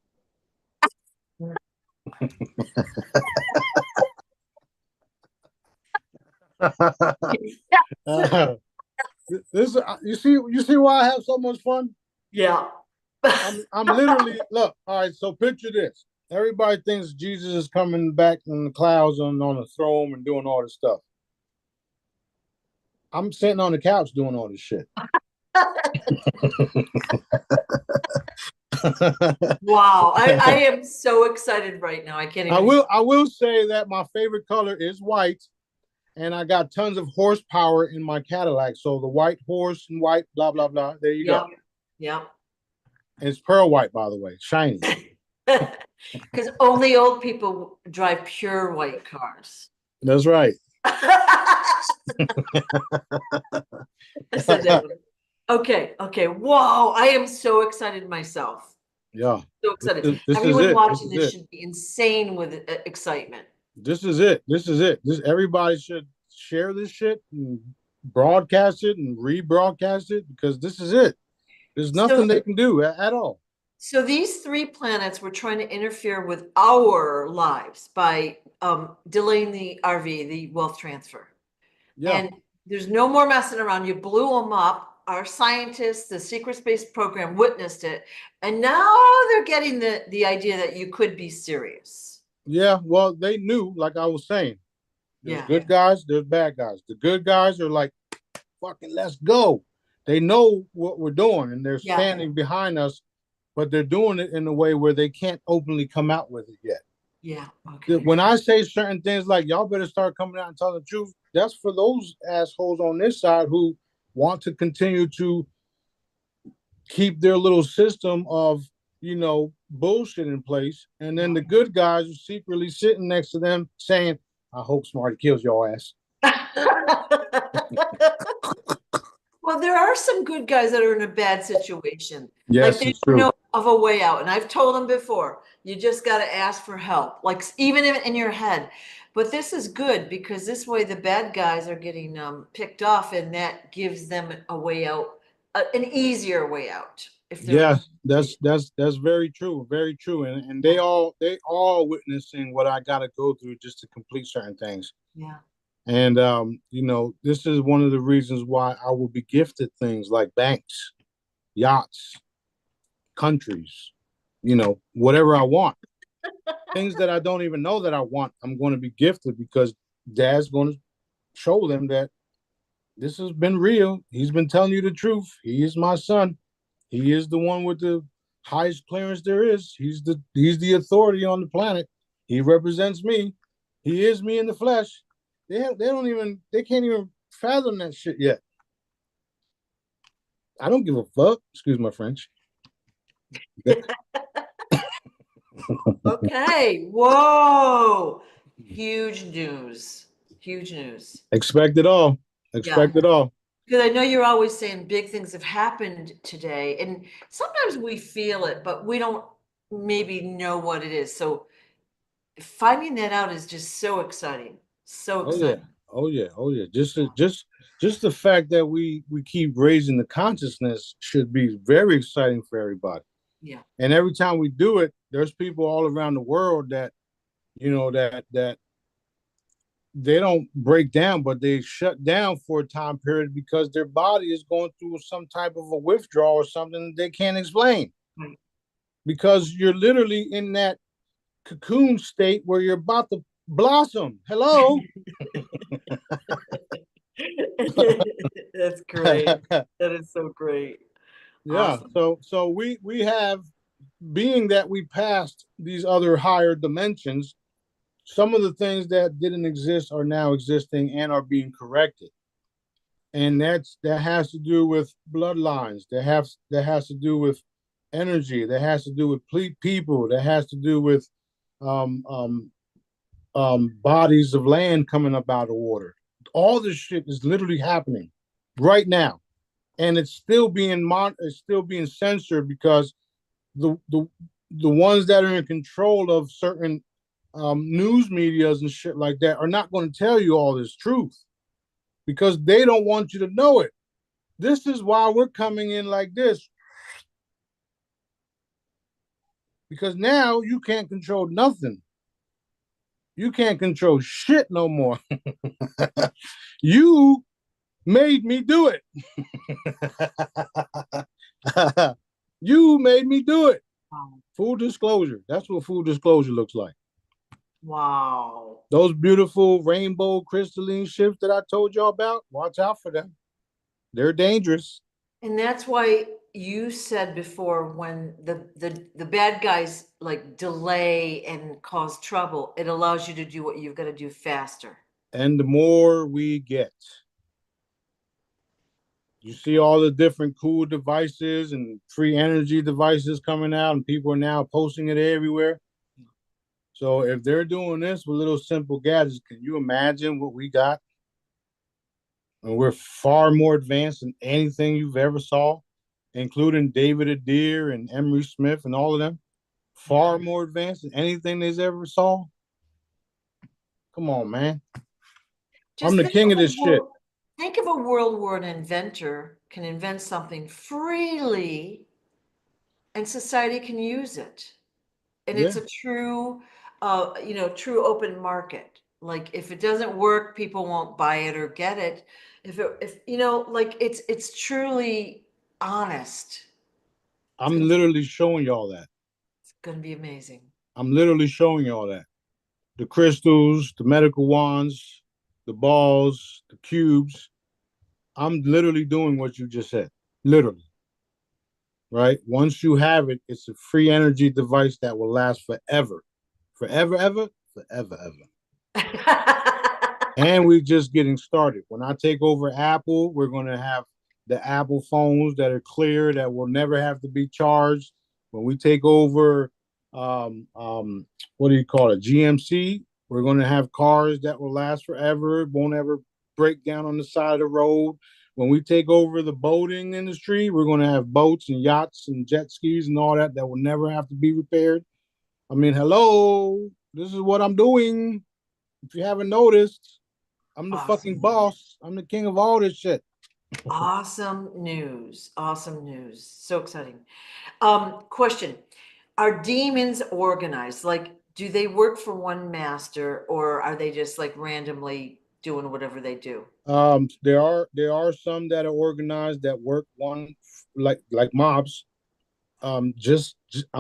This you see why I have so much fun? Yeah. I'm literally look, all right, so picture this. Everybody thinks Jesus is coming back in the clouds on the throne and doing all this stuff. I'm sitting on the couch doing all this shit. Wow, I am so excited right now. I can't even. I will say that my favorite color is white, and I got tons of horsepower in my Cadillac. So the white horse and white, blah blah blah. There you Yep, go. yep. It's pearl white, by the way, shiny. Because only old people drive pure white cars. That's right. Yes, I do. Okay, okay. Whoa, I am so excited myself. Yeah. So excited. This is Everyone it. watching this should be insane with excitement. This is it. This is it. This everybody should share this shit and broadcast it and rebroadcast it because this is it. There's nothing So, they can do at all. so these three planets were trying to interfere with our lives by delaying the RV, the wealth transfer. Yeah. And there's no more messing around. You blew them up. Our scientists, the secret space program witnessed it. And now they're getting the idea that you could be serious. Yeah. Well, they knew, like I was saying, there's Yeah. good guys, there's bad guys. The good guys are like, fucking let's go. They know what we're doing and they're standing behind us, but they're doing it in a way where they can't openly come out with it yet. Yeah. Okay. When I say certain things like y'all better start coming out and telling the truth, that's for those assholes on this side who want to continue to keep their little system of, bullshit in place. And then the good guys are secretly sitting next to them saying, I hope Smarty kills your ass. Well, there are some good guys that are in a bad situation. Yes, like they it's don't true. know of a way out. And I've told them before, you just got to ask for help, like even in your head. But this is good because this way the bad guys are getting picked off, and that gives them a way out, an easier way out. If they're Yeah, that's very true, very true. And they all witnessing what I got to go through just to complete certain things. Yeah. And this is one of the reasons why I will be gifted things like banks, yachts, countries, whatever I want. Things that I don't even know that I want, I'm going to be gifted because Dad's going to show them that this has been real. He's been telling you the truth. He is my son. He is the one with the highest clearance there is. He's the authority on the planet. He represents me. He is me in the flesh. They can't even fathom that shit yet. I don't give a fuck. Excuse my French. Okay. Whoa. Huge news. Huge news. Expect it all. Expect it all. Because I know you're always saying big things have happened today, and sometimes we feel it, but we don't maybe know what it is. So finding that out is just so exciting. So exciting. Oh yeah. Oh yeah. Just the fact that we keep raising the consciousness should be very exciting for everybody. Yeah. And every time we do it, there's people all around the world that that they don't break down, but they shut down for a time period because their body is going through some type of a withdrawal or something they can't explain. Right. Because you're literally in that cocoon state where you're about to blossom. Hello. That's great. That is so great. Yeah. Awesome. So we have, being that we passed these other higher dimensions, some of the things that didn't exist are now existing and are being corrected. And that has to do with bloodlines. That has to do with energy. That has to do with people. That has to do with bodies of land coming up out of water. All this shit is literally happening right now, and it's still being censored because the ones that are in control of certain news medias and shit like that are not going to tell you all this truth because they don't want you to know it. This is why we're coming in like this, because now you can't control nothing. You can't control shit no more. You made me do it. You made me do it. Wow. Full disclosure. That's what full disclosure looks like. Wow. Those beautiful rainbow crystalline ships that I told y'all about, watch out for them. They're dangerous. And that's why you said before, when the bad guys like delay and cause trouble, it allows you to do what you've got to do faster. And the more we get, you see all the different cool devices and free energy devices coming out, and people are now posting it everywhere. So if they're doing this with little simple gadgets, can you imagine what we got? And we're far more advanced than anything you've ever saw, including David Adair and Emery Smith and all of them. Far more advanced than anything they've ever saw. Come on, man. I'm Just the king of this shit. think of a world where an inventor can invent something freely and society can use it. And Yeah. it's a true, true open market. Like if it doesn't work, people won't buy it or get it. If like it's truly honest. I'm literally showing y'all that. It's gonna be amazing. I'm literally showing y'all that. The crystals, the medical wands, the balls, the cubes. I'm literally doing what you just said. Literally. Right? Once you have it, it's a free energy device that will last forever. Forever, ever, forever, ever. And we're just getting started. When I take over Apple, we're going to have the Apple phones that are clear, that will never have to be charged. When we take over, what do you call it, GMC, we're going to have cars that will last forever, won't ever break down on the side of the road. When we take over the boating industry, we're going to have boats and yachts and jet skis and all that that will never have to be repaired. I mean, hello, this is what I'm doing. If you haven't noticed, I'm the fucking boss. I'm the king of all this shit. Awesome news. Awesome news. So exciting. Question. Are demons organized? Like, do they work for one master, or are they just like randomly doing whatever they do? There are some that are organized that work one like mobs. I'm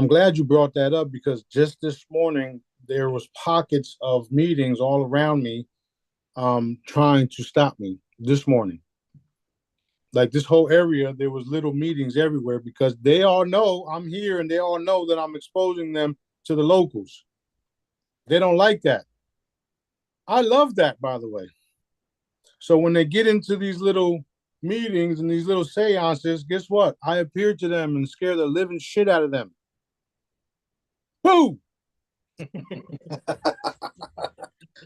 glad you brought that up, because just this morning there was pockets of meetings all around me, trying to stop me this morning. Like this whole area, there was little meetings everywhere because they all know I'm here and they all know that I'm exposing them to the locals. They don't like that. I love that, by the way. So when they get into these little meetings and these little seances, guess what? I appear to them and scare the living shit out of them. Boo!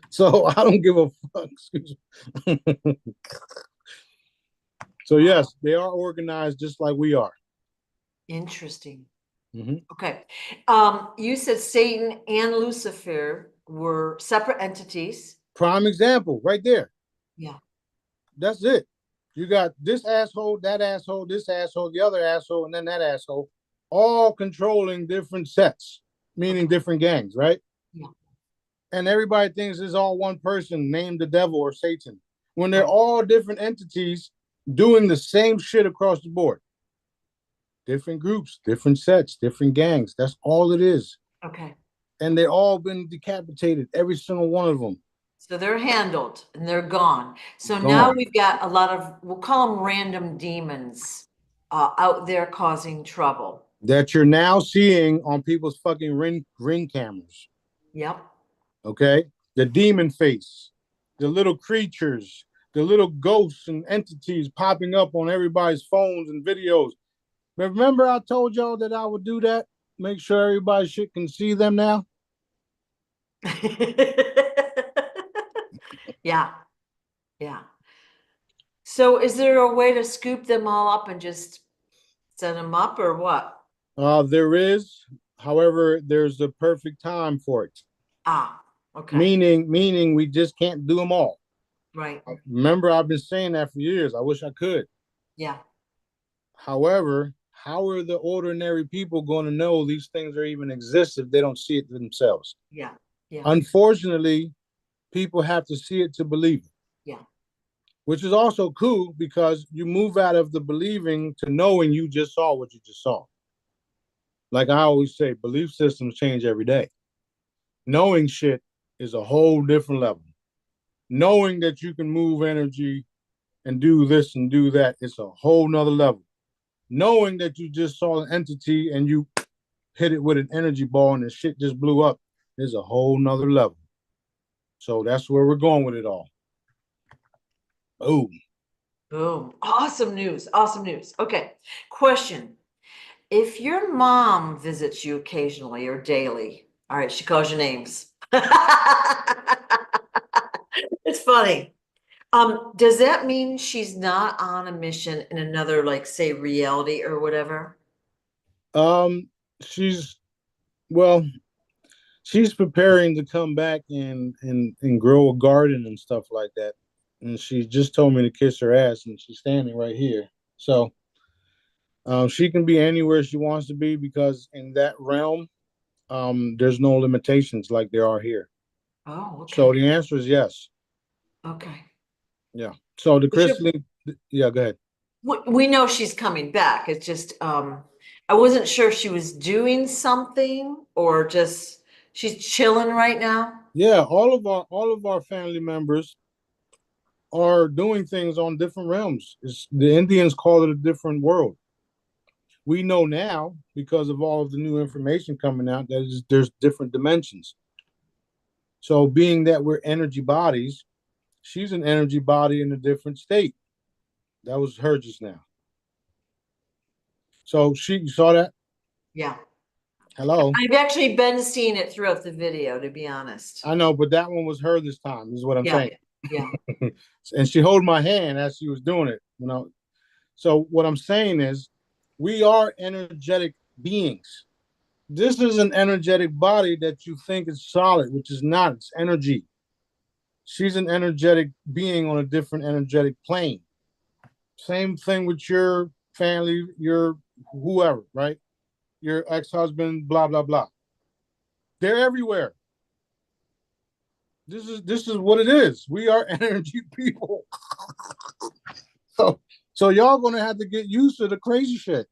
So I don't give a fuck. Excuse me. So yes, they are organized just like we are. Interesting. Mm-hmm. Okay. You said Satan and Lucifer were separate entities. Prime example right there. Yeah. That's it. You got this asshole, that asshole, this asshole, the other asshole, and then that asshole, all controlling different sets, meaning different gangs, right? Yeah. And everybody thinks it's all one person named the devil or Satan, when they're all different entities doing the same shit across the board. Different groups, different sets, different gangs. That's all it is. Okay. And they all been decapitated, every single one of them. So they're handled and they're gone. So Gone. now we've got a lot of, we'll call them random demons out there causing trouble. That you're now seeing on people's fucking ring cameras. Yep. Okay? The demon face, the little creatures, the little ghosts and entities popping up on everybody's phones and videos. Remember I told y'all that I would do that? Make sure everybody's shit can see them now? Yeah. Yeah. So is there a way to scoop them all up and just set them up, or what? There is. However, there's a perfect time for it. Okay. Meaning we just can't do them all. Right. Remember, I've been saying that for years. I wish I could. Yeah. However, how are the ordinary people going to know these things are even exist if they don't see it themselves? Yeah. Yeah. Unfortunately, people have to see it to believe it. Yeah. Which is also cool, because you move out of the believing to knowing you just saw what you just saw. Like I always say, belief systems change every day. Knowing shit is a whole different level. Knowing that you can move energy and do this and do that, it's a whole nother level. knowing that you just saw an entity and you hit it with an energy ball and the shit just blew up is a whole nother level. So that's where we're going with it all. Boom. Boom. Awesome news. Awesome news. Okay. Question. If your mom visits you occasionally or daily, all right, she calls you names. It's funny. Does that mean she's not on a mission in another, like, say, reality or whatever? Um, she's well, she's preparing to come back and grow a garden and stuff like that. And she just told me to kiss her ass, and she's standing right here. So she can be anywhere she wants to be because in that realm, there's no limitations like there are here. Oh, So okay. the answer is yes. Okay. Yeah. So the But you're crystalline, yeah, go ahead. we know she's coming back. It's just I wasn't sure if she was doing something or just she's chilling right now. Yeah, all of our family members are doing things on different realms. The Indians call it a different world. We know now because of all of the new information coming out that there's different dimensions. So being that we're energy bodies, she's an energy body in a different state. That was her just now. So you saw that? Yeah. Hello. I've actually been seeing it throughout the video, to be honest. I know, but that one was her this time, is what I'm Yeah. saying. Yeah. And she held my hand as she was doing it. So what I'm saying is we are energetic beings. This is an energetic body that you think is solid, which is not. It's energy. She's an energetic being on a different energetic plane. Same thing with your family, your whoever, right? Your ex-husband, blah, blah, blah. They're everywhere. This is what it is. We are energy people. So y'all gonna have to get used to the crazy shit.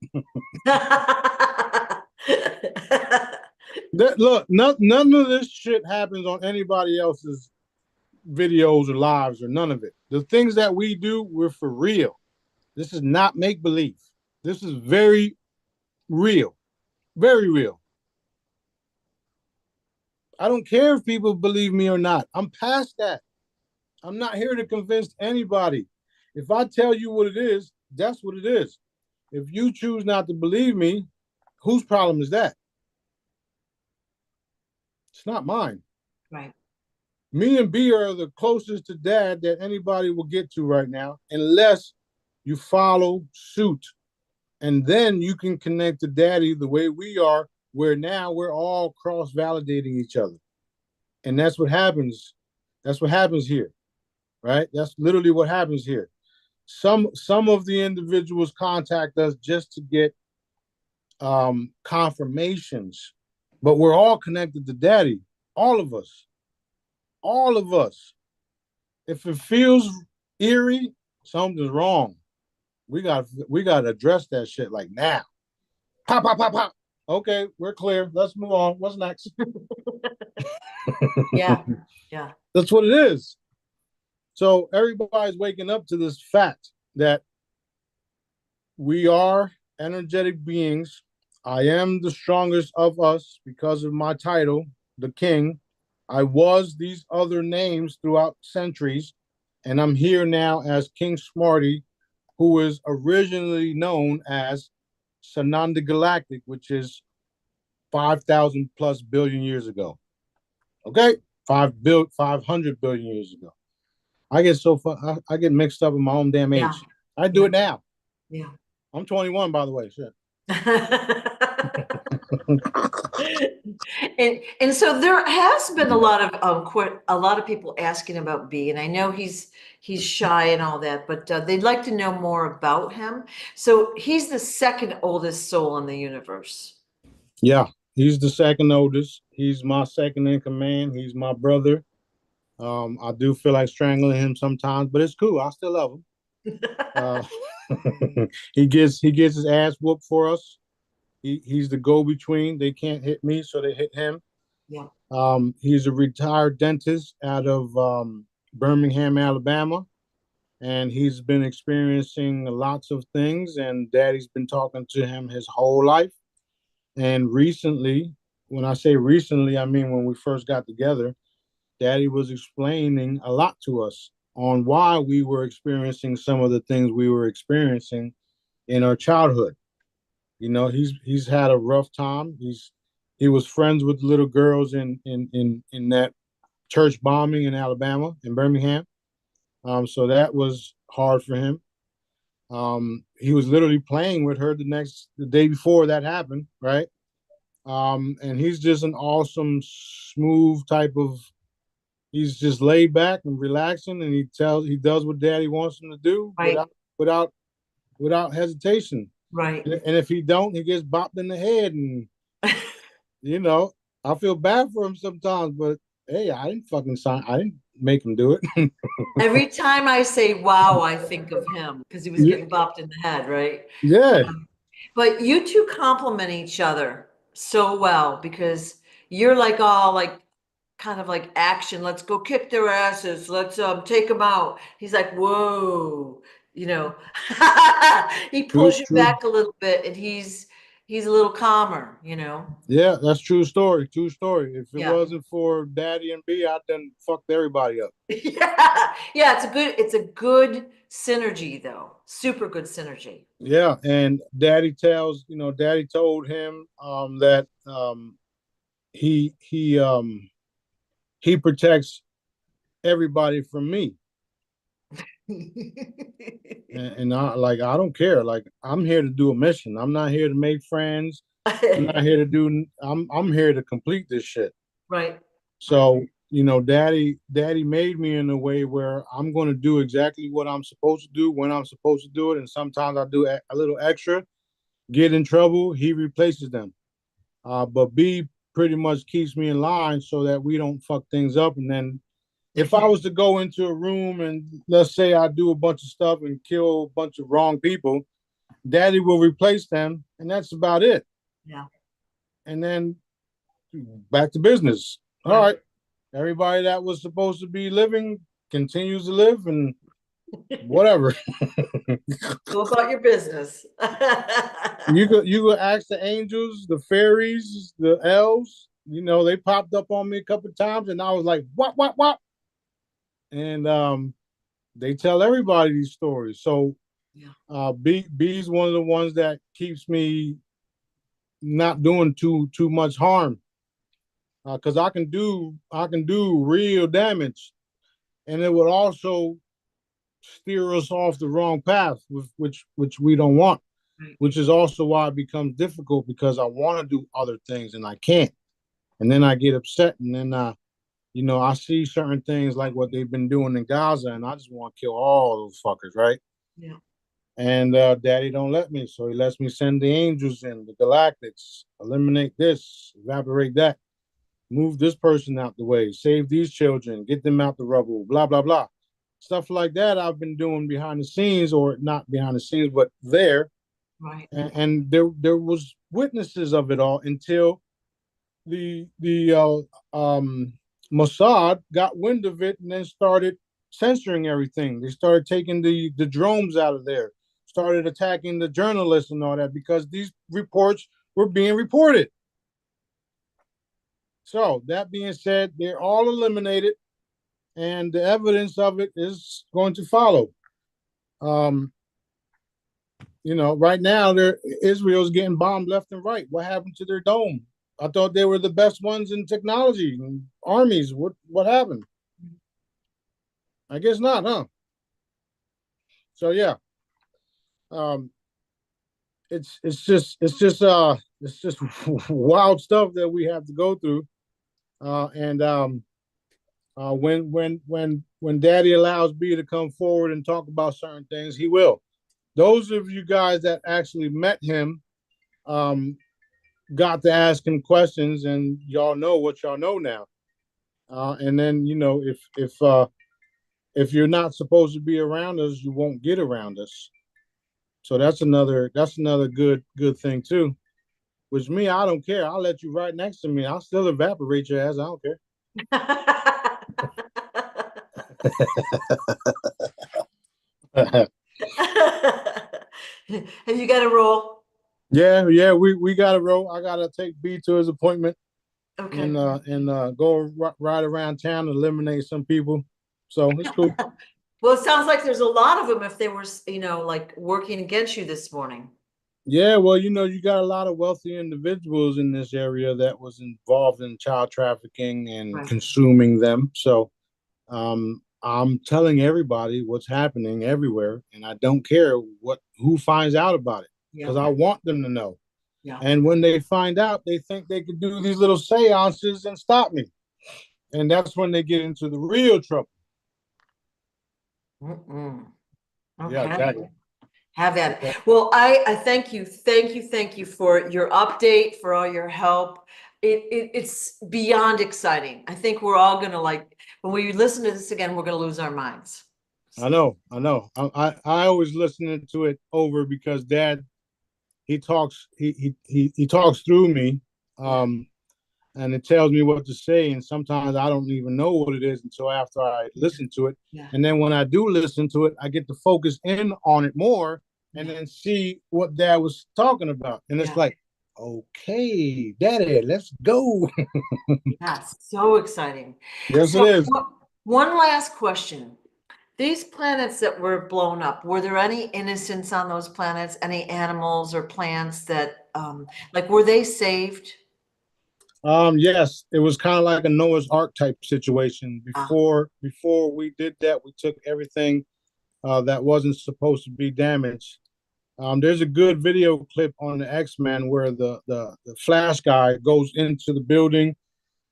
Look, none of this shit happens on anybody else's videos or lives or none of it. The things that we do, we're for real. This is not make believe. This is very real, very real. I don't care if people believe me or not. I'm past that. I'm not here to convince anybody. If I tell you what it is, that's what it is. If you choose not to believe me, whose problem is that? It's not mine. Right. Me and B are the closest to dad that anybody will get to right now, unless you follow suit. And then you can connect to daddy the way we are, where now we're all cross-validating each other. And that's what happens. That's what happens here, right? That's literally what happens here. Some of the individuals contact us just to get confirmations, but we're all connected to daddy. All of us. All of us. If it feels eerie, something's wrong. We got to address that shit like now. Pop, pop, pop, pop. Okay, we're clear. Let's move on. What's next? Yeah. Yeah. That's what it is. So everybody's waking up to this fact that we are energetic beings. I am the strongest of us because of my title, the king. I was these other names throughout centuries, and I'm here now as King Smarty, who is originally known as Sananda Galactic, which is 5,000 plus billion years ago. Okay, 500 billion years ago. I get so fun. I get mixed up in my own damn Yeah. age. I do Yeah. it now. Yeah. I'm 21, by the way. Shit. And so there has been a lot of a lot of people asking about B, and I know he's shy and all that, but they'd like to know more about him. So he's the second oldest soul in the universe. Yeah, he's the second oldest. He's my second in command. He's my brother. I do feel like strangling him sometimes, but it's cool. I still love him. Uh, he gets his ass whooped for us. He's the go between. They can't hit me, so they hit him. Yeah. He's a retired dentist out of Birmingham, Alabama. and he's been experiencing lots of things, and daddy's been talking to him his whole life. And recently, when I say recently, I mean when we first got together, daddy was explaining a lot to us on why we were experiencing some of the things we were experiencing in our childhood. He's had a rough time. He was friends with little girls in that church bombing in Alabama, in Birmingham. So that was hard for him. He was literally playing with her the day before that happened, right? And he's just an awesome, smooth type of. He's just laid back and relaxing, and he does what daddy wants him to do Right. without without hesitation. Right. And if he don't, he gets bopped in the head, and you know, I feel bad for him sometimes, but hey, I didn't fucking sign. I didn't make him do it. Every time I say wow, I think of him because he was getting bopped in the head, right? Yeah. But you two complement each other so well because you're like all like kind of like action. Let's go kick their asses. Let's take them out. He's like, whoa, you know. He True, pulls you true. back a little bit, and he's a little calmer, you know. Yeah, that's true story. True story. If it Yeah. wasn't for Daddy and B, I'd done fucked everybody up. Yeah. Yeah, it's a good synergy though. Super good synergy. Yeah, and Daddy told him that he he protects everybody from me. And I don't care. Like I'm here to do a mission. I'm not here to make friends. I'm not here to do I'm here to complete this shit. Right. So, daddy made me in a way where I'm going to do exactly what I'm supposed to do when I'm supposed to do it. And sometimes I do a little extra, get in trouble, he replaces them. But B pretty much keeps me in line so that we don't fuck things up. And then if I was to go into a room and let's say I do a bunch of stuff and kill a bunch of wrong people, daddy will replace them. And that's about it. Yeah. And then back to business. All Right. right. Everybody that was supposed to be living continues to live and whatever. Go about your business. You could ask the angels, the fairies, the elves. They popped up on me a couple of times, and I was like, what? And they tell everybody these stories. So Yeah. B's one of the ones that keeps me not doing too much harm. Because I can do real damage, and it would also steer us off the wrong path, which we don't want. Right. Which is also why it becomes difficult because I want to do other things and I can't, and then I get upset, and then I see certain things like what they've been doing in Gaza, and I just want to kill all those fuckers, right? Yeah. And Daddy don't let me, so he lets me send the angels in, the galactics, eliminate this, evaporate that, move this person out the way, save these children, get them out the rubble, blah blah blah, stuff like that. I've been doing behind the scenes, or not behind the scenes, but there. Right. And there was witnesses of it all until the Mossad got wind of it and then started censoring everything. They started taking the drones out of there, started attacking the journalists and all that because these reports were being reported. So that being said, they're all eliminated, and the evidence of it is going to follow. Um, right now, Israel's getting bombed left and right. What happened to their dome? I thought they were the best ones in technology and armies. What happened? I guess not, huh? So yeah, um, it's just wild stuff that we have to go through. And when Daddy allows B to come forward and talk about certain things, he will. Those of you guys that actually met him, got to ask him questions, and y'all know what y'all know now. And then if you're not supposed to be around us, you won't get around us. So that's another good thing too. Which me, I don't care. I'll let you right next to me. I'll still evaporate your ass. I don't care. Have you got a roll? Yeah, we got to roll. I gotta take B to his appointment Okay. and go ride around town and eliminate some people. So it's cool. Well, it sounds like there's a lot of them if they were, like working against you this morning. Yeah, well, you got a lot of wealthy individuals in this area that was involved in child trafficking and Right. consuming them. So I'm telling everybody what's happening everywhere, and I don't care who finds out about it Yeah. because I want them to know. Yeah. And when they find out, they think they could do these little seances and stop me. And that's when they get into the real trouble. Mm-mm. Yeah, Okay. exactly. Have at it. Well, I thank you for your update, for all your help. It's beyond exciting. I think we're all gonna when we listen to this again, we're gonna lose our minds. I know. I always listen to it over because Dad he talks through me, and it tells me what to say, and sometimes I don't even know what it is until after I listen to it. Yeah. And then when I do listen to it, I get to focus in on it more and then see what Dad was talking about. And it's like, okay, Daddy, let's go. That's so exciting. Yes, So it is. one last question. These planets that were blown up, were there any innocents on those planets? Any animals or plants that, were they saved? Yes, it was kind of like a Noah's Ark type situation. Ah, Before we did that, we took everything that wasn't supposed to be damaged. There's a good video clip on the X-Men where the Flash guy goes into the building,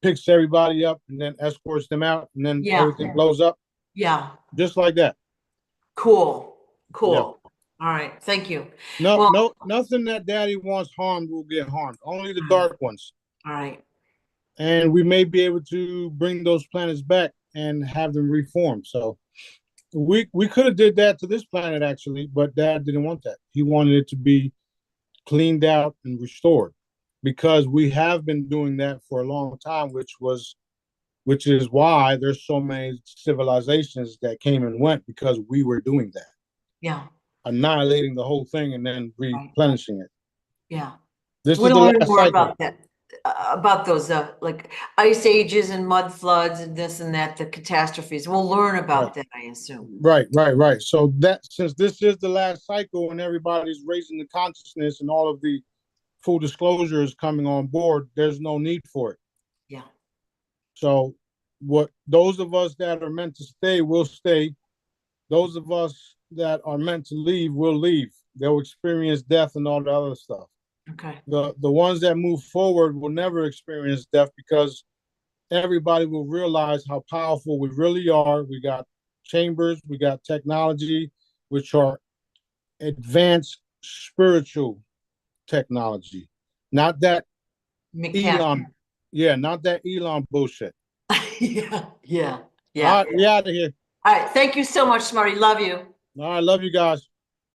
picks everybody up, and then escorts them out, and then everything blows up. yeah. Just like that. Cool. Yeah. All right. Thank you. No, Well, no, nothing that Daddy wants harmed will get harmed. Only the dark ones. all right. And we may be able to bring those planets back and have them reformed. So we could have did that to this planet actually, but Dad didn't want that. He wanted it to be cleaned out and restored because we have been doing that for a long time, which is why there's so many civilizations that came and went because we were doing that. Yeah. Annihilating the whole thing and then replenishing it. Yeah. This We is don't the want to last more cycle. about that, about those ice ages and mud floods and this and that, the catastrophes. We'll learn about that, I assume. Right. So that since this is the last cycle and everybody's raising the consciousness and all of the full disclosure is coming on board, there's no need for it. Yeah. So what those of us that are meant to stay will stay. Those of us that are meant to leave will leave. They'll experience death and all the other stuff. Okay. The ones that move forward will never experience death because everybody will realize how powerful we really are. We got chambers, we got technology, which are advanced spiritual technology. Not that Elon, not that Elon bullshit. Yeah. All right, we out of here. All right. Thank you so much, Smarty. Love you. All right, love you guys.